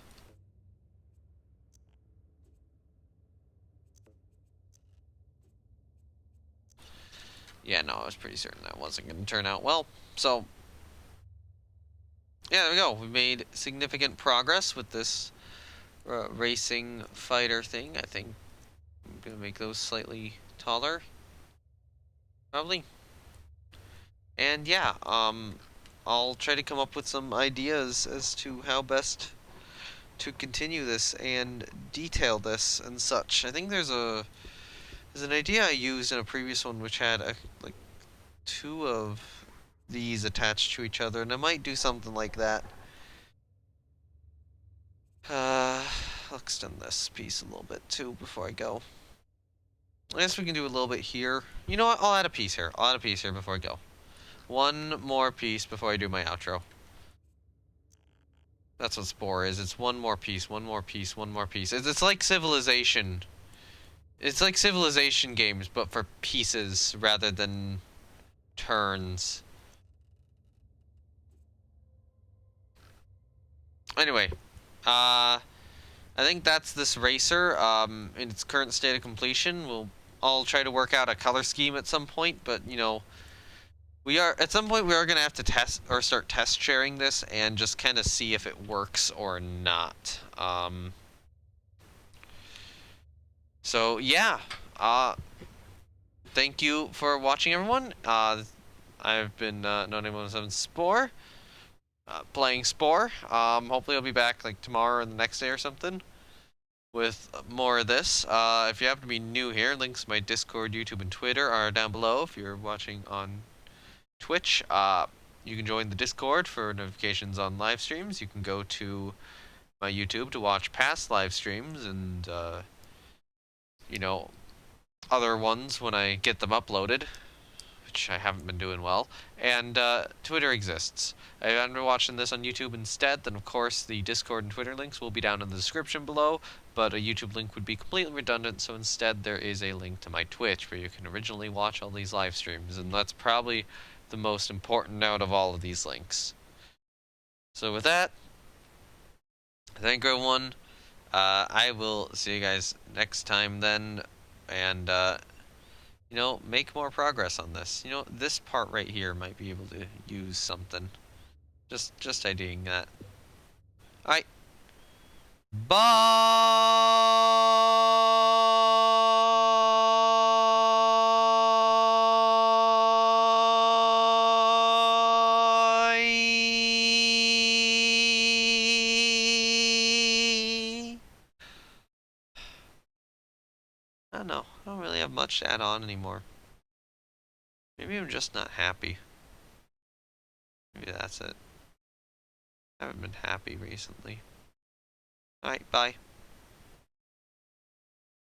Yeah, no, I was pretty certain that wasn't going to turn out well. So, yeah, there we go. We made significant progress with this racing fighter thing. I think I'm going to make those slightly taller. Probably. And yeah, I'll try to come up with some ideas as to how best to continue this and detail this and such. I think there's an idea I used in a previous one which had like two of these attached to each other, and I might do something like that. I'll extend this piece a little bit too before I go. I guess we can do a little bit here. You know what? I'll add a piece here. I'll add a piece here before I go. One more piece before I do my outro. That's what Spore is. It's one more piece, one more piece, one more piece. It's like Civilization. It's like Civilization games, but for pieces rather than turns. Anyway, I think that's this racer. In its current state of completion, I'll try to work out a color scheme at some point, but you know, at some point we are gonna have to test or start test sharing this and just kind of see if it works or not. So yeah, thank you for watching, everyone. I've been No-Name117 Spore, playing Spore. Hopefully I'll be back like tomorrow or the next day or something with more of this. If you happen to be new here, links to my Discord, YouTube, and Twitter are down below. If you're watching on Twitch, you can join the Discord for notifications on live streams. You can go to my YouTube to watch past live streams and, you know, other ones when I get them uploaded, which I haven't been doing well. And Twitter exists. If you're watching this on YouTube instead, then of course the Discord and Twitter links will be down in the description below, but a YouTube link would be completely redundant, so instead there is a link to my Twitch where you can originally watch all these live streams, and that's probably the most important out of all of these links. So with that, thank you everyone. I will see you guys next time then, and you know, make more progress on this. You know, this part right here might be able to use something. Just IDing that. Alright. Bye. I don't know. I don't really have much to add on anymore. Maybe I'm just not happy. Maybe that's it. I haven't been happy recently. Alright, bye.